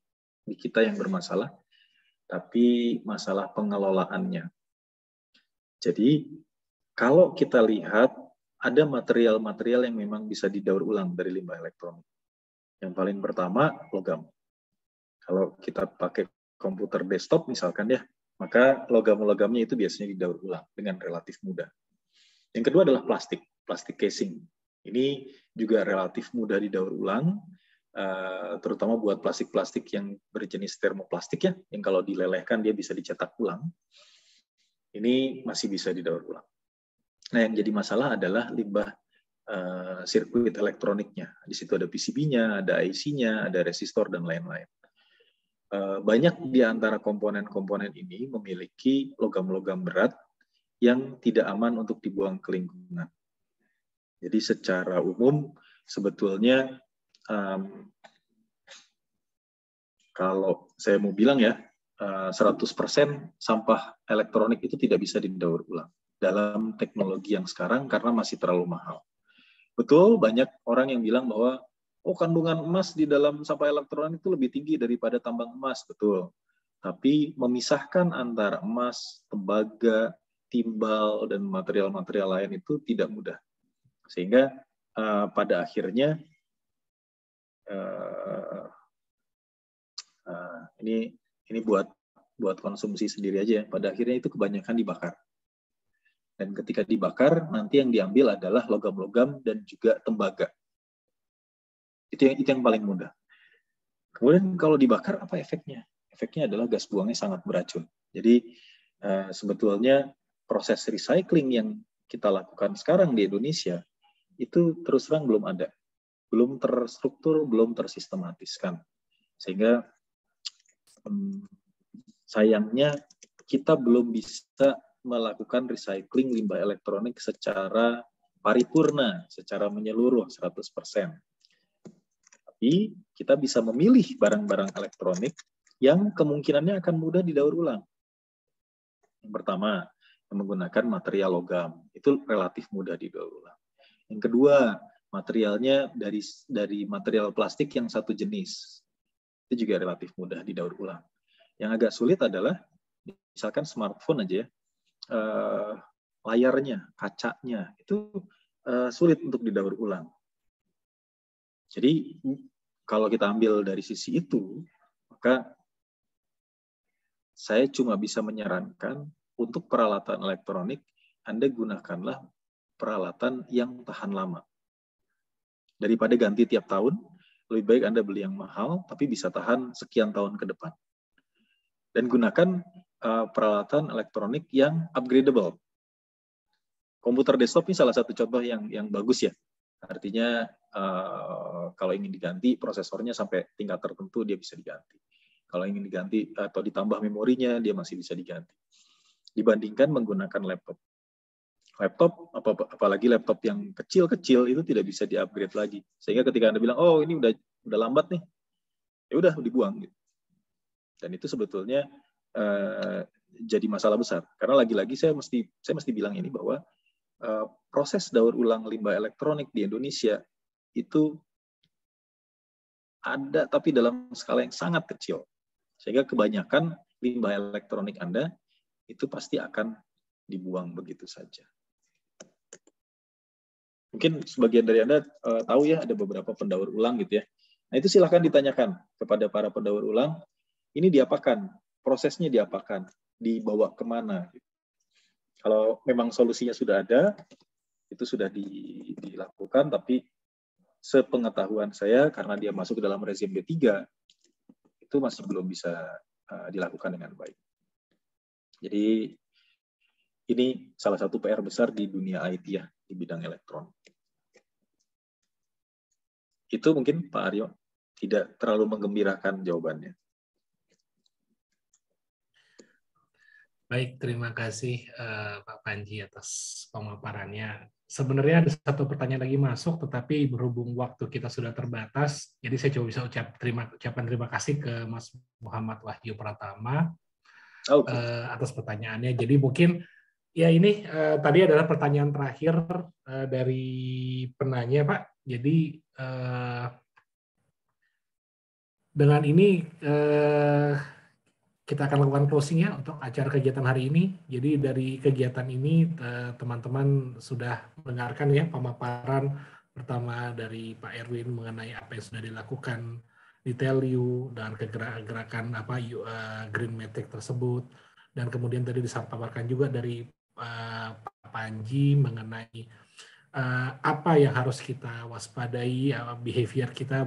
di kita yang bermasalah, tapi masalah pengelolaannya. Jadi kalau kita lihat ada material-material yang memang bisa didaur ulang dari limbah elektronik. Yang paling pertama logam. Kalau kita pakai komputer desktop misalkan ya, maka logam-logamnya itu biasanya didaur ulang dengan relatif mudah. Yang kedua adalah plastik casing. Ini juga relatif mudah didaur ulang, terutama buat plastik-plastik yang berjenis termoplastik ya, yang kalau dilelehkan dia bisa dicetak ulang. Ini masih bisa didaur ulang. Nah, yang jadi masalah adalah limbah sirkuit elektroniknya. Di situ ada PCB-nya, ada IC-nya, ada resistor, dan lain-lain. Banyak di antara komponen-komponen ini memiliki logam-logam berat yang tidak aman untuk dibuang ke lingkungan. Jadi secara umum, sebetulnya kalau saya mau bilang ya, 100% sampah elektronik itu tidak bisa didaur ulang dalam teknologi yang sekarang karena masih terlalu mahal. Betul, banyak orang yang bilang bahwa kandungan emas di dalam sampah elektronik itu lebih tinggi daripada tambang emas, betul. Tapi memisahkan antara emas, tembaga, timbal, dan material-material lain itu tidak mudah. Sehingga pada akhirnya ini buat konsumsi sendiri aja. Pada akhirnya itu kebanyakan dibakar. Dan ketika dibakar, nanti yang diambil adalah logam-logam dan juga tembaga. Itu yang paling mudah. Kemudian kalau dibakar, apa efeknya? Efeknya adalah gas buangnya sangat beracun. Jadi sebetulnya proses recycling yang kita lakukan sekarang di Indonesia, itu terus terang belum ada. Belum terstruktur, belum tersistematiskan. Sehingga sayangnya kita belum bisa melakukan recycling limbah elektronik secara paripurna, secara menyeluruh 100%. Tapi kita bisa memilih barang-barang elektronik yang kemungkinannya akan mudah didaur ulang. Yang pertama, menggunakan material logam. Itu relatif mudah didaur ulang. Yang kedua, materialnya dari material plastik yang satu jenis. Itu juga relatif mudah didaur ulang. Yang agak sulit adalah, misalkan smartphone aja ya, layarnya, kacanya, itu sulit untuk didaur ulang. Jadi, kalau kita ambil dari sisi itu, maka saya cuma bisa menyarankan untuk peralatan elektronik, Anda gunakanlah peralatan yang tahan lama. Daripada ganti tiap tahun, lebih baik Anda beli yang mahal, tapi bisa tahan sekian tahun ke depan. Dan gunakan peralatan elektronik yang upgradable. Komputer desktop ini salah satu contoh yang bagus ya. Artinya kalau ingin diganti prosesornya sampai tingkat tertentu dia bisa diganti. Kalau ingin diganti atau ditambah memorinya dia masih bisa diganti. Dibandingkan menggunakan laptop. Laptop, apalagi laptop yang kecil-kecil itu tidak bisa di-upgrade lagi. Sehingga ketika Anda bilang, ini udah lambat nih, ya udah dibuang gitu. Dan itu sebetulnya jadi masalah besar. Karena lagi-lagi saya mesti bilang ini bahwa proses daur ulang limbah elektronik di Indonesia itu ada tapi dalam skala yang sangat kecil. Sehingga kebanyakan limbah elektronik Anda itu pasti akan dibuang begitu saja. Mungkin sebagian dari Anda tahu ya ada beberapa pendaur ulang gitu ya. Nah itu silahkan ditanyakan kepada para pendaur ulang, ini diapakan? Prosesnya diapakan? Dibawa kemana? Kalau memang solusinya sudah ada, itu sudah dilakukan, tapi sepengetahuan saya, karena dia masuk ke dalam rezim B3, itu masih belum bisa dilakukan dengan baik. Jadi ini salah satu PR besar di dunia IT ya, di bidang elektronik. Itu mungkin Pak Aryo tidak terlalu menggembirakan jawabannya. Baik, terima kasih Pak Panji atas pemaparannya. Sebenarnya ada satu pertanyaan lagi masuk, tetapi berhubung waktu kita sudah terbatas, jadi saya coba bisa ucapan terima kasih ke Mas Muhammad Wahyu Pratama atas pertanyaannya. Jadi mungkin Ya ini tadi adalah pertanyaan terakhir dari penanya, Pak. Jadi dengan ini kita akan lakukan closing ya untuk acara kegiatan hari ini. Jadi dari kegiatan ini teman-teman sudah mendengarkan ya pemaparan pertama dari Pak Erwin mengenai apa yang sudah dilakukan di Telyu dan gerakan Green Matrix tersebut. Dan kemudian tadi disampaikan juga dari Pak Panji mengenai apa yang harus kita waspadai, behavior kita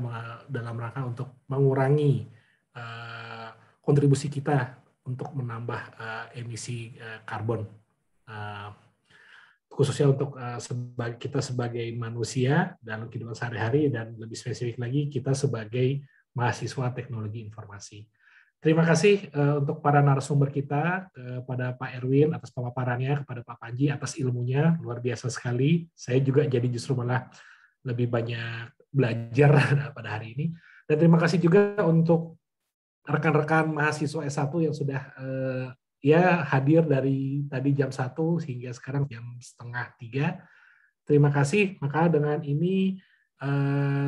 dalam rangka untuk mengurangi kontribusi kita untuk menambah emisi karbon, khususnya untuk kita sebagai manusia dalam kehidupan sehari-hari dan lebih spesifik lagi kita sebagai mahasiswa teknologi informasi. Terima kasih untuk para narasumber kita, kepada Pak Erwin atas pemaparannya, kepada Pak Panji atas ilmunya, luar biasa sekali. Saya juga jadi justru malah lebih banyak belajar pada hari ini. Dan terima kasih juga untuk rekan-rekan mahasiswa S1 yang sudah hadir dari tadi jam 1 hingga sekarang jam setengah 3. Terima kasih. Maka dengan ini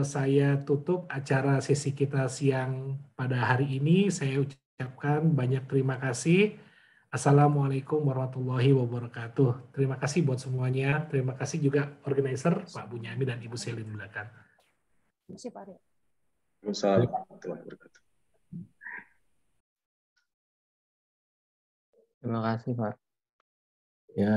saya tutup acara sesi kita siang pada hari ini. Saya ucapkan banyak terima kasih. Assalamualaikum warahmatullahi wabarakatuh. Terima kasih buat semuanya. Terima kasih juga organizer Pak Bunyami dan Ibu Selin di belakang. Terima kasih, Pak Arya. Waalaikumsalam warahmatullahi wabarakatuh. Terima kasih, Pak. Ya.